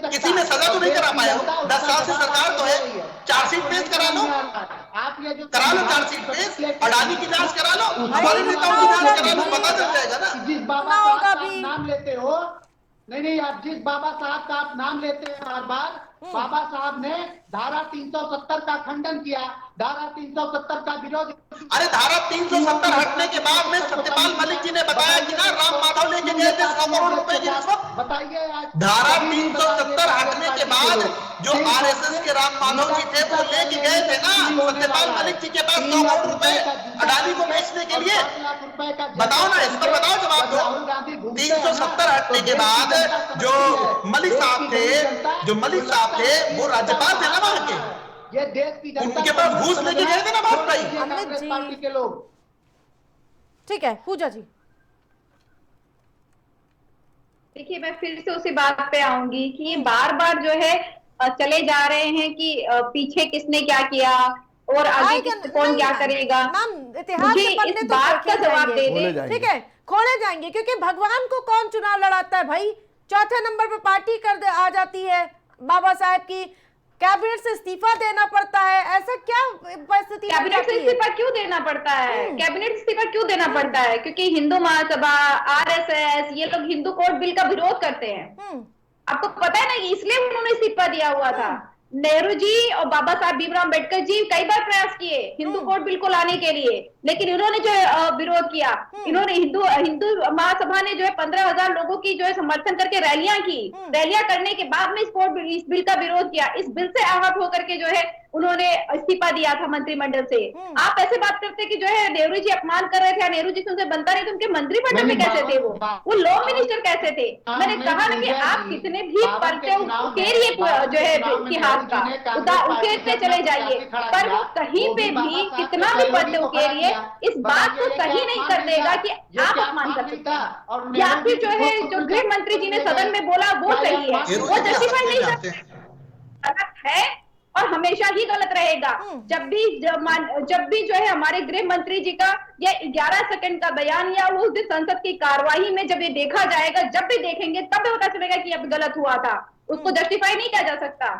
किसी में सजा तो नहीं करा पाया। 10 साल से सरकार तो है, चार्जशीट पेश करा लो, चार्जशीट पेश, अडानी की जांच करा लो, हमारे नेताओं की जांच करा लो, पता चल जाएगा ना। जिस बाबा साहब का नाम लेते हो, नहीं, आप जिस बाबा साहब का आप नाम लेते हैं बार बार, बाबा साहब ने धारा 370 का खंडन किया, धारा 370 का विरोध। अरे धारा 370 हटने के बाद में सत्यपाल मलिक जी ने बताया कि ना राम माधव लेके गए थे 100 करोड़ रुपए की रिश्वत। बताइए, धारा 370 हटने के बाद जो RSS के राम माधव जी थे वो लेके गए थे ना सत्यपाल मलिक जी के पास 100 करोड़ रुपए अडानी को बेचने के लिए। बताओ ना, इस पर बताओ जवाब दो। 370 हटने के बाद जो मलिक साहब थे वो राज्यपाल थे ना वहां के, ये देश की जनता, उनके पास घूस लेके गए थे ना भाई कांग्रेस पार्टी के लोग। ठीक है पूजा जी। देखिए, मैं फिर से उसी बात पे आऊंगी कि ये बार बार जो है चले जा रहे हैं कि पीछे किसने क्या किया और आगे कौन क्या करेगा। इतिहास के पन्ने तो बात का जवाब दे दे। ठीक है, खोले जाएंगे, क्योंकि भगवान को कौन चुनाव लड़ाता है भाई? चौथे नंबर पर पार्टी आ जाती है बाबा साहब की, कैबिनेट से इस्तीफा देना पड़ता है, ऐसा क्या परिस्थिति? कैबिनेट से इस्तीफा क्यों देना पड़ता है? कैबिनेट से इस्तीफा क्यों देना पड़ता है? क्योंकि हिंदू महासभा, आरएसएस, ये लोग हिंदू कोड बिल का विरोध करते हैं। आपको पता है ना, इसलिए उन्होंने इस्तीफा दिया हुआ था। नेहरू जी और बाबा साहब भीमराव अम्बेडकर जी कई बार प्रयास किए हिंदू कोड बिल को लाने के लिए, लेकिन इन्होंने जो विरोध किया, इन्होंने हिंदू महासभा ने जो है 15,000 लोगों की जो है समर्थन करके रैलियां की। रैलियां करने के बाद में इस बिल का विरोध किया। इस बिल से आहत होकर के जो है उन्होंने इस्तीफा दिया था मंत्रिमंडल से। आप ऐसे बात करते कि जो है नेहरू जी अपमान कर रहे थे, नेहरू जी से उनसे बनता नहीं, तो उनके मंत्रिमंडल में कैसे थे? वो लॉ मिनिस्टर कैसे थे? मैंने कहा ना कि आप कितने भी पर्चे उकेरिए जो है इतिहास का उकेरते चले जाइए, पर वो कहीं पे भी कितना भी पर्चे उकेरिए इस बात को सही नहीं कर देगा कि आप अपमान कर सकते हैं। या फिर जो है जो गृह मंत्री जी ने सदन में बोला वो सही है, वो जस्टिफाई नहीं करते, गलत है और हमेशा ही गलत रहेगा। जब भी जो है हमारे गृह मंत्री जी का ये 11 सेकंड का बयान या उस दिन संसद की कार्यवाही में जब ये देखा जाएगा, जब भी देखेंगे तब भी पता चलेगा कि अब गलत हुआ था, उसको जस्टिफाई नहीं किया जा सकता।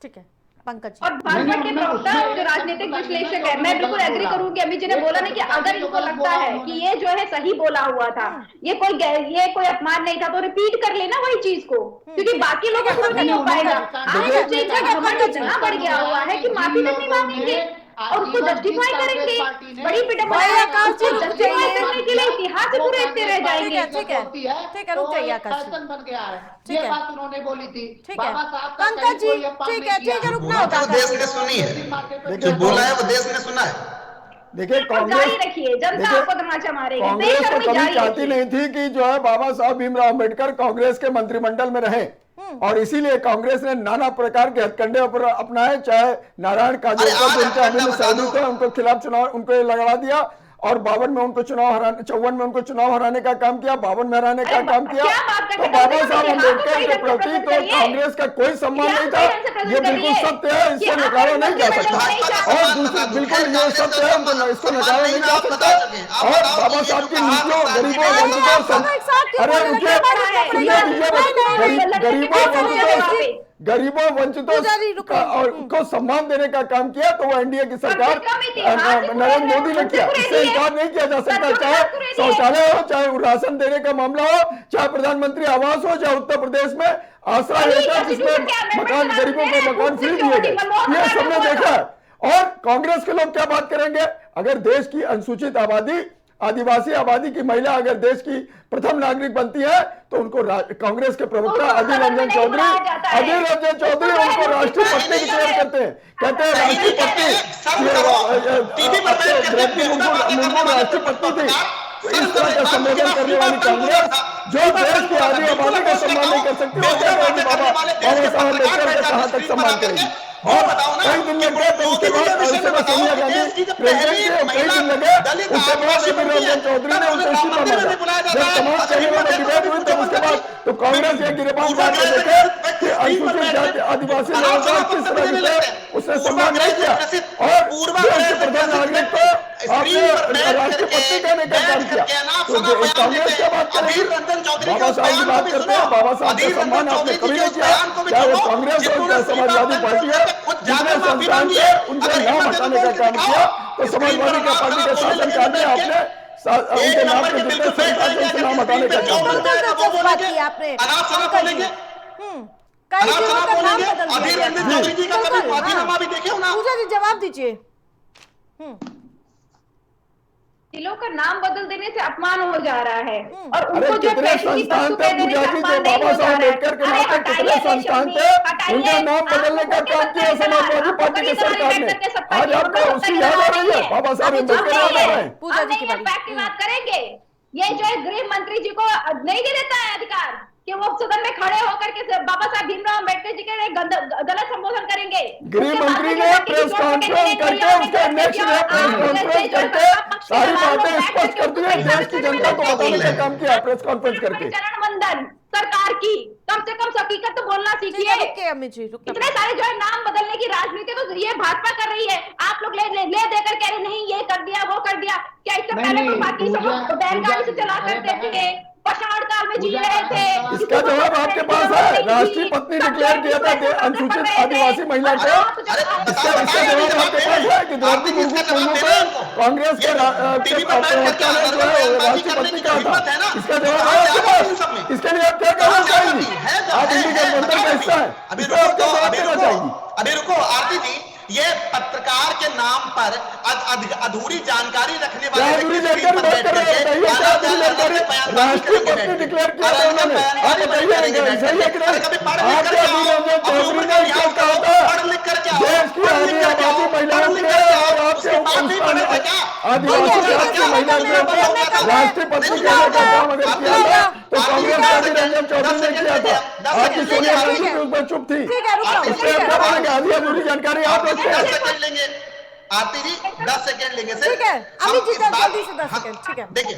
ठीक है पंकज। और भाजपा के प्रवक्ता जो राजनीतिक विश्लेषक है, मैं बिल्कुल एग्री करूंगी अमित जी ने बोला नहीं कि अगर इनको लगता है कि ये जो है सही बोला हुआ था, ये कोई अपमान नहीं था, तो रिपीट कर लेना वही चीज को, क्योंकि बाकी लोगों को नहीं हो पाएगा। आज उस चीज का घमंड इतना बढ़ गया हुआ है कि माफी तक नहीं मांगेंगे और उसको जस्टिफाई करेंगे। बड़ी विडंबना, जस्टिफाई करने के लिए इतिहास से पूरे इतने रह जाएंगे। ठीक है रुक जाइए आकाश जी, बन गया है। ठीक है, बात उन्होंने बोली थी, ठीक है पंकज जी, ठीक है रुकना होगा। देश ने सुनी है, जो बोला है वो देश ने सुना है। देखिए जारी रखिए, जनता आपको तमाचा मारेगी। कांग्रेस तो कभी चाहती नहीं थी कि जो है बाबा साहब भीमराव अम्बेडकर कांग्रेस के मंत्रिमंडल में रहे, और इसीलिए कांग्रेस ने नाना प्रकार के हथकंडे अपनाए, चाहे नारायण काजोलकर उनके अभिन्न सहयोगी थे, उनको खिलाफ चुनाव उनको लड़ा दिया, और 52 में उनको 54 में उनको चुनाव हराने का काम किया, 52 में हराने का काम किया। तो बाबा साहब अम्बेडकर के प्रति तो कांग्रेस का कोई सम्मान नहीं था, ये बिल्कुल सत्य है, इससे नकारा नहीं जा सकता। और दूसरा बिल्कुल ये सत्य है, इसको नकारा नहीं जा सकता। और बाबा साहब की नीतियों गरीबों वंचितों, अरे गरीबों वंचितों को सम्मान देने का काम किया, तो वो एनडीए की सरकार नरेंद्र मोदी ने किया, इससे इनकार नहीं किया जा सकता। चाहे शौचालय हो, चाहे राशन देने का मामला हो, चाहे प्रधानमंत्री आवास हो, चाहे उत्तर प्रदेश में आसरा योजना जिसमें मकान गरीबों को मकान फ्री दिए गए, ये सबने देखा है। और कांग्रेस के लोग क्या बात करेंगे? अगर देश की अनुसूचित आबादी, आदिवासी आबादी की महिला अगर देश की प्रथम नागरिक बनती है, तो उनको कांग्रेस के प्रवक्ता अधीर रंजन चौधरी उनको राष्ट्रीय पत्नी डिक्लेयर करते हैं, कहते हैं राष्ट्रीय पत्नी मुर्मू राष्ट्रीय पत्नी थी। इस तरह का संबोधन करने वाली कांग्रेस जो देश की आधी आबादी का सम्मान नहीं कर सकती, वो क्या करेगी? बाबा साहब अम्बेडकर का कहां तक सम्मान करेगी? और कई दिन लग गए, तो उसके बाद सोनिया गांधी प्रेसिडेंट कई दिन लगे, उसके बाद अधीर रंजन चौधरी ने उनसे इस्तीफा मांगा। जब तमाम चैनलों में डिबेट हुई, तब उसके बाद तो कांग्रेस ये गिरेबान बात कर देखे कि अनुसूचित जाति आदिवासी लोगों का किस तरह से उसने सम्मान नहीं किया, और देश के प्रधान नागरिक को आपने राष्ट्रीय पत्नी कहने का काम किया। तो कांग्रेस क्या बात करेगी? बाबा साहब की बात करते हैं, बाबा साहब का सम्मान आपने कभी नहीं किया, चाहे वो कांग्रेस हो चाहे समाजवादी पार्टी है, जितने संस्थान थे उनका नाम हटाने का काम किया। तो समाजवादी का पार्टी के शासनकाल में आपने उनके नाम के जितने संस्थान थे उनसे नाम हटाने का काम किया। जवाब दीजिए। जिलों का नाम बदल देने से अपमान हो जा रहा है, और अरे कितने संस्थान थे पूजा की जो बाबा साहब अम्बेडकर के नाम पे, कितने संस्थान थे, उनका नाम बदलने का काम किया समाजवादी पार्टी की सरकार ने। आज आपको उसकी याद आ रही है? बाबा साहब अम्बेडकर याद आ रहे हैं। पूजा जी की बात करेंगे। ये जो है गृह मंत्री जी को नहीं दे देता है अधिकार कि वो सदन में खड़े होकर के बाबा साहब भीमराव अम्बेडकर जी के गलत संबोधन करेंगे। गृह मंत्री ने प्रेस कॉन्फ्रेंस करके उसके नेक्स्ट डे प्रेस कॉन्फ्रेंस करके सारी बातें स्पष्ट कर दी है, देश की जनता को बताने का काम किया प्रेस कॉन्फ्रेंस करके। चरण वंदन सरकार की, कम से कम हकीकत तो बोलना सीखिए। इतने सारे जो है नाम बदलने की राजनीति तो ये भाजपा कर रही है, आप लोग ले देकर कह रहे नहीं ये कर दिया वो कर दिया। क्या इससे पहले तो बाकी सब बैलगाड़ी से चला करते थे, पछाड़ काल में जी रहे थे। इसका जवाब आपके पास है, राष्ट्रीय पत्नी डिक्लेयर किया था अनुसूचित आदिवासी महिला को। इसका जवाब आपके पास है कि द्रौपदी मुर्मू को कांग्रेस के प्रवक्ता ने जो है राष्ट्रीय पत्नी कहा था? इसका जवाब है आपके पास? इसके लिए आप क्या करना चाहेंगी? आप इंडी गठबंधन का हिस्सा है, इस पर आप क्या जवाब देना चाहेंगी? अभी रुको आरती जी, ये पत्रकार के नाम पर अधूरी जानकारी रखने वाले अधूरी जानकारी बात कर रहे हैं, बताइए क्या अधूरी जानकारी? राष्ट्रीय पत्नी डिक्लेयर किया था उन्होंने, आप बताइए सही है कि नहीं? आपके अधीर रंजन चौधरी ने क्या कहा था? देश की आधी आबादी महिलाओं के और आपके आदिवासी जाति की महिलाओं के ऊपर राष्ट्रीय पत्नी कहने का काम अगर किया था तो कांग्रेस के अधीर रंजन चौधरी ने किया था। आपकी सोनिया गांधी भी उस पर चुप थी। इसलिए आप क्या बोलेंगे? आधी अधूरी जानकारी आप रखते हैं। 10 सेकंड लेंगे आरती जी, 10 सेकंड लेंगे सिर्फ। ठीक है, अभी जी जल्दी से 10 सेकंड। ठीक है, देखिए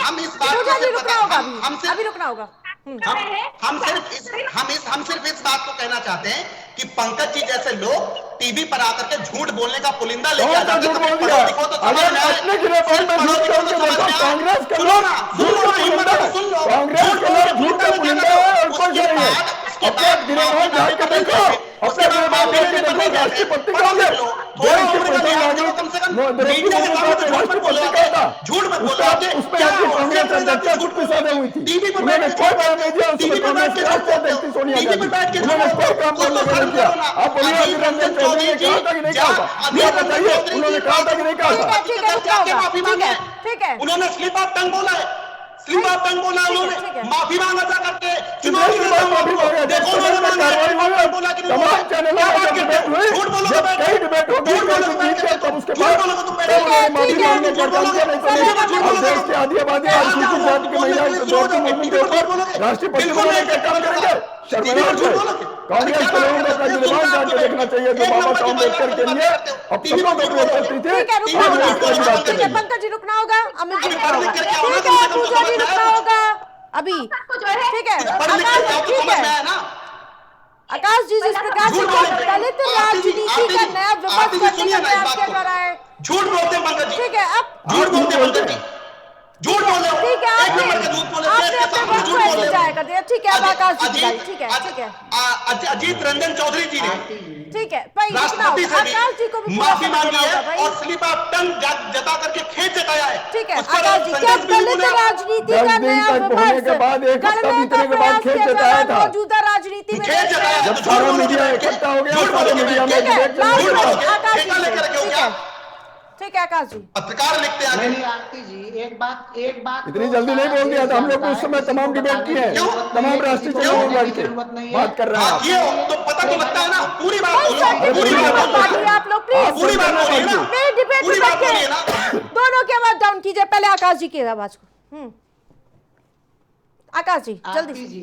हम इस बात को रुकना होगा, अभी रुकना होगा। हम सिर्फ इस बात को कहना चाहते हैं कि पंकज जी जैसे लोग टीवी पर आकर के झूठ बोलने का पुलिंदा लेके आ जाते हैं। झूठ बोल दिया, अगर अपने गिरफ्तार में झूठ बोल के देखो, कांग्रेस के लोग झूठ का पुलिंदा है, कांग्रेस के लोग झूठ का पुलिंदा है और कुछ नहीं है। अपने गिरफ्तार जाके देखो, अपने गिरफ्तार जाके देखो, राष्ट्रीय पत्नी कौन है? देश के प्रथम नागरिक द्रौपदी मुर्मू का राष्ट्रीय पत्नी कहा था, उसमें आपकी कांग्रेस अध्यक्षा झूठ के साथ हुई थी। उन्होंने कोई बयान नहीं दिया, उसमें कांग्रेस की राष्ट्रीय अध्यक्ष सोनिया गांधी, उन्होंने कोई काम बोलने का नहीं किया। आप बोलिए अधीर रंजन चौधरी ने कहा था कि नहीं कहा था? ये बताइए, उन्होंने कहा था कि नहीं कहा था? ठीक है, उन्होंने स्लिप ऑफ टंग बोला है, स्लिप ऑफ टंग बोला उन्होंने, माफी मांगा जा करके चुनावी माफी मांगा, देखो कार्रवाई हुई, तमाम चैनलों में डिबेट हुई, जब कई डिबेट हो गई जीत गए तब उसके बाद माफी मांगने का काम किया। नहीं तो देश की आधी आबादी अनुसूचित जाति की महिला द्रौपदी मुर्मू के ऊपर राष्ट्रीय पत्नी बनाने का काम करेंगे? शर्मनाक है। कांग्रेस के लोगों को अपना गिरफ्तार जाके देखना चाहिए जो बाबा साहब अम्बेडकर के लिए अब तक प्रयोग करती थी। पंकज जी रुकना होगा, अमित जी रुकना होगा, ठीक है, पूजा जी रुकना होगा अभी, ठीक है, आकाश जी जिस प्रकार से दलित राजनीति का नया विपक्ष करने का प्रयास किया जा रहा है, झूठ बोलते हैं पंकज जी, ठीक है, अब झूठ बोलते हैं पंकज जी, झूठ बोल रहे हो, ठीक है, एक नंबर का झूठ बोल रहे हो, आपने अपने वक्त को ऐसे जाया कर दिया, ठीक है, अब आकाश जी ठीक है, ठीक है, अजीत रंजन चौधरी जी ने ठीक है, भाई राष्ट्रपति से आकाश जी को भी माफी मांगी है और स्लिप ऑफ टंग जता करके खेत जताया है। ठीक है, आकाश जी क्या दलित राजनीति का नया होने के बाद एक हफ्ता बीतने के बाद खेत जताया था, मौजूदा राजनीति में जब सारा मीडिया इकट्ठा हो गया, सारे मीडिया में ठीक है, आकाश जी पत्रकार लिखते हैं। नहीं आरती जी, एक बात इतनी जल्दी नहीं बोल दिया था। हम लोग उस समय तमाम डिबेट किए हैं, तमाम राष्ट्रीय चैनलों पर बात कर रहे हैं। तो पता तो लगता है ना, पूरी बात आप लोग प्लीज डिबेट में बैठिए, दोनों की आवाज डाउन कीजिए, पहले आकाश जी की आवाज को। आकाश जी जल्दी जी,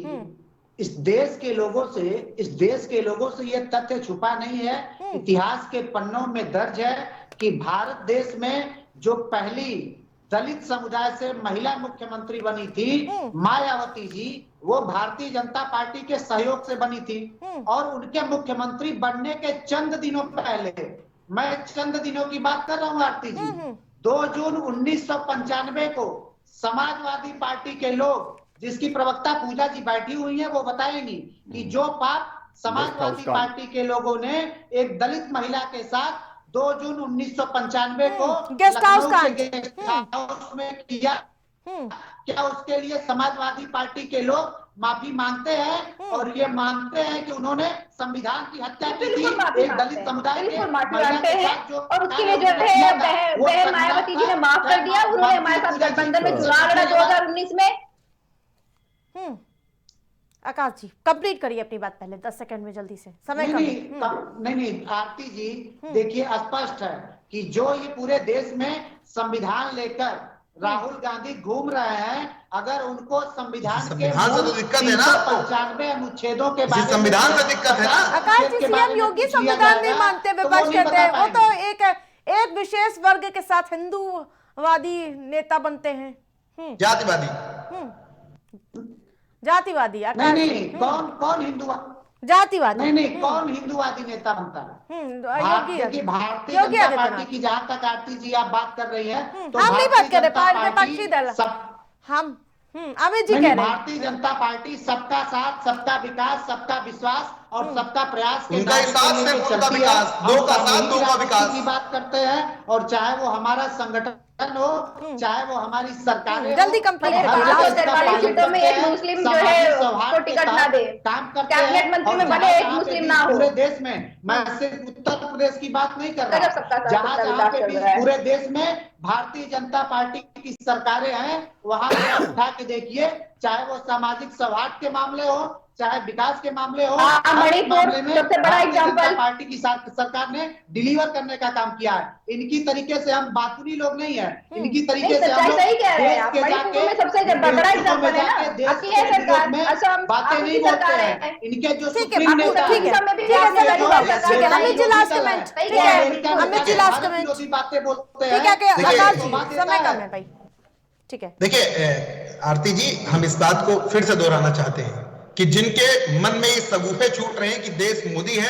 इस देश के लोगों से ये तथ्य छुपा नहीं है, इतिहास के पन्नों में दर्ज है कि भारत देश में जो पहली दलित समुदाय से महिला मुख्यमंत्री बनी थी मायावती जी, वो भारतीय जनता पार्टी के सहयोग से बनी थी और उनके मुख्यमंत्री बनने के चंद दिनों पहले, मैं चंद दिनों की बात कर रहा हूँ आरती जी, 2 जून 1995 को समाजवादी पार्टी के लोग, जिसकी प्रवक्ता पूजा जी बैठी हुई है, वो बताएंगी कि जो पाप समाजवादी पार्टी के लोगों ने एक दलित महिला के साथ 2 जून 1995 को गेस्ट हाउस में किया, क्या उसके लिए समाजवादी पार्टी के लोग माफी मांगते हैं और ये मानते हैं कि उन्होंने संविधान की हत्या की थी एक दलित समुदाय के महिला के साथ, जो और उसके लिए जो है बहन मायावती जी ने माफ कर दिया, उन्होंने हमारे साथ गठबंधन में चुनाव लड़ा 2019 में। आकाश जी कंप्लीट करिए अपनी बात पहले 10 सेकंड में, जल्दी से समय नहीं आरती जी, देखिए स्पष्ट है कि जो ये पूरे देश में संविधान लेकर राहुल गांधी घूम रहे हैं, अगर उनको संविधान के 395 अनुच्छेदों के बारे में संविधान से दिक्कत है ना। आकाश जी सीएम योगी संविधान नहीं मानते, विपक्ष कहते हैं वो तो एक विशेष वर्ग के साथ हिंदूवादी नेता बनते हैं, जातिवादी नहीं कौन हिंदुवादी जातिवादी नहीं कौन हिंदुवादी नेता बनता है? भारतीय जनता पार्टी की जहां तक आरती जी आप बात कर रही है, तो हम नहीं बात कर रहे, विपक्षी दल अमित जी नहीं, कह रहे हैं भारतीय जनता पार्टी सबका साथ, सबका विकास, सबका विश्वास और सबका प्रयास के उनका ही नारे साथ को सिर्फ लेकर उनका चलती है। विकास, हम दो का साथ, सामूहिक दो का राजनीति विकास। की बात करते हैं, और चाहे वो हमारा संगठन हो, चाहे वो हमारी सरकारें जल्दी हो, कंप्लीट हम करिए, भारतीय लास्ट जनता 45 पार्टी सीटों में करते एक हैं, मुस्लिम जो सामाजिक है सौहार्द को के टिकट ना साथ दे, काम करते कैबिनेट हैं। मंत्री और में भले जहाँ एक जहाँ पे मुस्लिम भी ना हो। पूरे देश में, मैं सिर्फ उत्तर प्रदेश की बात नहीं कर गजब सबका रहा, साथ, जहाँ सबका जहाँ विकास पे चल भी रहा है। पूरे देश में भारतीय जनता पार्टी की सरकारें हैं, वहां पे आप उठा के देखिए, चाहे वो सामाजिक सौहार्द के मामले हो, चाहे विकास के मामले हो, हाँ, हर एक मणिपुर मामले में सबसे बड़ा भारतीय जनता एग्जाम्पल। पार्टी की सरकार ने डिलीवर करने का काम किया है। इनकी तरीके से हम बातूनी लोग नहीं है, इनकी तरीके नहीं, से हम सच्चाई लोग सही कह रहे हैं देश आप। के मणिपुर जाके में सबसे बड़ा विदेशों में एग्जाम्पल है ना, जाके देश आपकी के है सरकार, विरोध में असम, बातें आपकी नहीं की बोलते सरकार हैं। है। इनके जो ठीक है सुप्रीम बापू, नेता ठीक है असम में भी ठीक है आपकी समय लड़ी पूरा हो है गया, सरकार ठीक है है। अमित जी लास्ट कमेंट, सही ठीक कह रहे है हैं, बिल्कुल। अमित जी लास्ट कमेंट, विरोधी बातें बोलते ठीक हैं। है देखिए, आकाश जी शोभा देता समय है। कम है भाई, ठीक है देखिए आरती जी, हम इस बात को फिर से दोहराना चाहते हैं कि जिनके मन में ये सगुफे छूट रहे हैं कि देश मोदी है,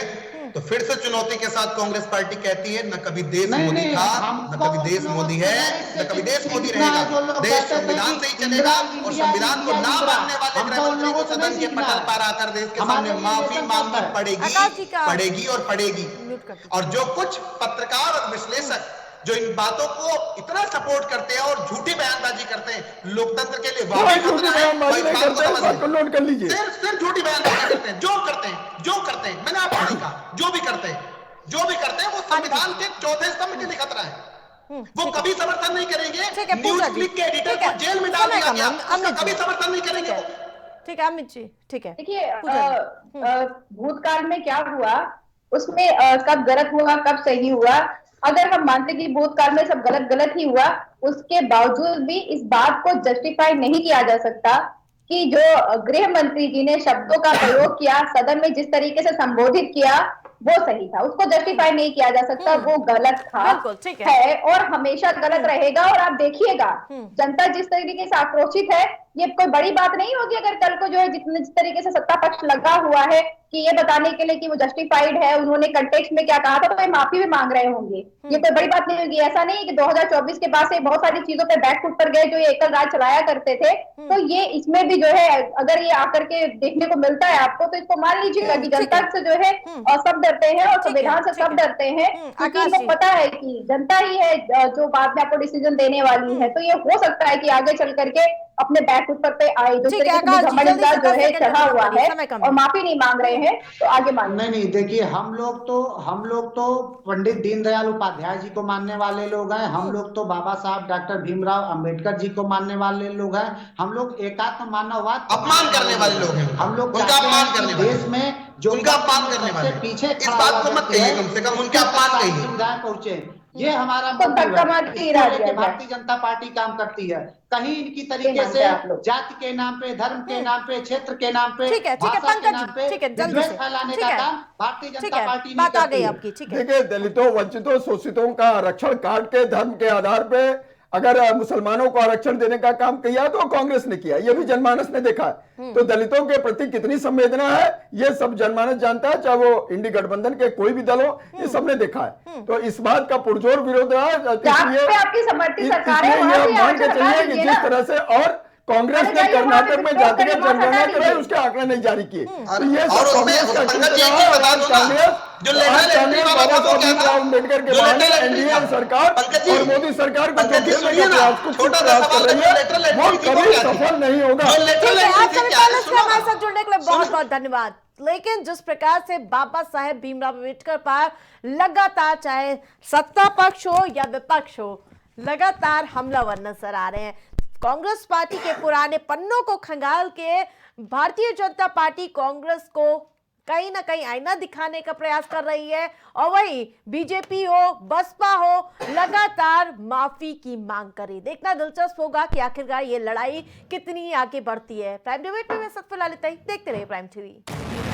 तो फिर से चुनौती के साथ कांग्रेस पार्टी कहती है न कभी देश नहीं, मोदी नहीं, था, न हमको कभी देश उन लोगों मोदी से है, इससे न कभी देश मोदी सीखना है जो रहेगा। लोग देश कहते थे संविधान कि से ही चलेगा, इंदिरा, और इंडिया, संविधान को इंडिया, ना इंदिरा। मानने वाले हमको गृह उन मंत्री लोगों को से सदन नहीं के सीखना पटल है। पर आकर देश के हमारे सामने लिए माफी लेसन मांगनी फर्स्ट है। पड़ेगी, आकाश जी का पड़ेगी और पड़ेगी। म्यूट कर दीजिए। और जो कुछ पत्रकार और विश्लेषक जो इन बातों को इतना सपोर्ट करते हैं और झूठी बयानबाजी करते हैं, लोकतंत्र के लिए वो वाह झूठी बयानबाजी नहीं करते, इस बात को नोट कर लीजिए। सिर्फ झूठी बयानबाजी करते हैं, जो करते हैं, मैंने आपको नहीं कहा, जो भी करते हैं वो संविधान के चौथे स्तंभ के लिए खतरा है। वो कभी समर्थन नहीं करेंगे। ठीक है, न्यूज पूजा जी, क्लिक के एडिटर ठीक है, को जेल में डाल समय दिया कम गया, है, उसका अमित कभी जी, समर्थन नहीं ठीक करेंगे है, वो। ठीक है अमित जी, ठीक है देखिए, पूजा जी। भूतकाल में क्या हुआ, उसमें कब गलत हुआ, कब सही हुआ, अगर हम मानते कि भूतकाल में सब गलत गलत ही हुआ, उसके बावजूद भी इस बात को जस्टिफाई नहीं किया जा सकता कि जो गृह मंत्री जी ने शब्दों का प्रयोग किया, सदन में जिस तरीके से संबोधित किया, वो सही था। उसको जस्टिफाई नहीं किया जा सकता, वो गलत था, बिल्कुल, ठीक है। और हमेशा गलत रहेगा। और आप देखिएगा, जनता जिस तरीके से आक्रोशित है, ये कोई बड़ी बात नहीं होगी अगर कल को जो है जिस तरीके से सत्ता पक्ष लगा हुआ है कि ये बताने के लिए कि वो जस्टिफाइड है, उन्होंने कंटेक्स्ट में क्या कहा था, तो ये माफी भी मांग रहे होंगे। ये कोई बड़ी बात नहीं होगी। ऐसा नहीं है कि 2024 के बाद से बहुत सारी चीजों पे बैक फुट पर गए जो ये एकल राज चलाया करते थे, तो ये इसमें भी जो है अगर ये आकर के देखने को मिलता है आपको, तो इसको मान लीजिएगा कि जनता से जो है सब डरते हैं और संविधान से सब डरते हैं, क्योंकि आकाश इनको जी। पता है कि जनता ही है जो बाद में आपको डिसीजन देने वाली है। तो ये हो सकता है कि आगे चल करके अपने बैक ऊपर पे आए, जो ठीक है, तरीके से आकाश जी, घमंड जल्दी से जो 10 है सेकंड चढ़ा में हुआ खत्म है समय कम है। और माफी नहीं मांग रहे हैं, तो आगे मांग नहीं, देखिए, हम लोग तो पंडित दीनदयाल उपाध्याय जी को मानने वाले लोग हैं, हम लोग तो बाबा साहब डॉक्टर भीमराव अंबेडकर जी को मानने वाले लोग हैं, हम लोग एकात्म मानववाद को अपमान करने वाले लोग हैं, हम लोग उनका चाहते अपमान हैं करने कि वाले, देश में जो उनका अपमान करने वाले, पीछे इस बात को मत कहिए, कम से कम उनके अपमान कहिए। सुविधाएं पहुंचे, ये हमारा तो मोटिव धक्का है। मार के इसको गिरा लेके दिया जाए। भारतीय जनता पार्टी काम करती है। कहीं इनकी तरीके मानते से हैं आप लोग। जाति के नाम पे, धर्म के नाम पे, क्षेत्र के नाम पे, ठीक है, भाषा के पंकज नाम जी, पे ठीक है, जल्दी विद्वेष से, फैलाने ठीक का है, काम भारतीय ठीक जनता है, पार्टी नहीं बात आ करती गई है। आपकी, ठीक है। देखिए, दलितों, वंचितों, शोषितों का आरक्षण काट के धर्म के आधार पे अगर मुसलमानों को आरक्षण देने का काम किया तो कांग्रेस ने किया, ये भी जनमानस ने देखा है। तो दलितों के प्रति कितनी संवेदना है ये सब जनमानस जानता है, चाहे वो इंडी गठबंधन के कोई भी दल हो, ये सबने देखा है। तो इस बात का पुरजोर विरोध रहा, जहाँ पे आपकी समर्थित सरकार है, इसलिए वहाँ ये भी मान के आरक्षण चलिए हटा कि दीजिए जिस ना। तरह से और कांग्रेस अरे ने जाइए वहाँ पे कर्नाटक में विरोध जातिगत करिए, वहाँ जनगणना हटा कराई, दीजिए। उसके आंकड़े नहीं जारी किए। तो ये और सब उसमें कांग्रेस का पंकज जी चिंतन एक है। चीज बता आज दूं ना, कांग्रेस जो लेटर एंट्री वाला था वो क्या था, अम्बेडकर के जो बहाने लेटर एंट्री एनडीए था, सरकार पंकज जी, और मोदी सरकार को पंकज जी धोखे सुनिए का ना, प्रयास कुछ छोटा सा प्रयास सवाल कर रही है, है, लेटर वो एंट्री थी, वो कभी क्या थी? सफल नहीं होगा। जो लेटर ठीक है, एंट्री आप थी, सभी क्या है? पैनलिस्ट सुनो हमारे ना। साथ जुड़ने के लिए बहुत बहुत धन्यवाद। लेकिन जिस प्रकार से बाबा साहेब भीमराव अम्बेडकर पर लगातार चाहे सत्ता पक्ष हो या विपक्ष हो, लगातार हमलावर नजर आ रहे हैं। कांग्रेस पार्टी के पुराने पन्नों को खंगाल के भारतीय जनता पार्टी कांग्रेस को कहीं ना कहीं आईना दिखाने का प्रयास कर रही है, और वही बीजेपी हो, बसपा हो, लगातार माफी की मांग करे। देखना दिलचस्प होगा कि आखिरकार ये लड़ाई कितनी आगे बढ़ती है। प्राइम डिबेट में मैं सत फिलहाल इतना ही। देखते रहिए प्राइम टीवी।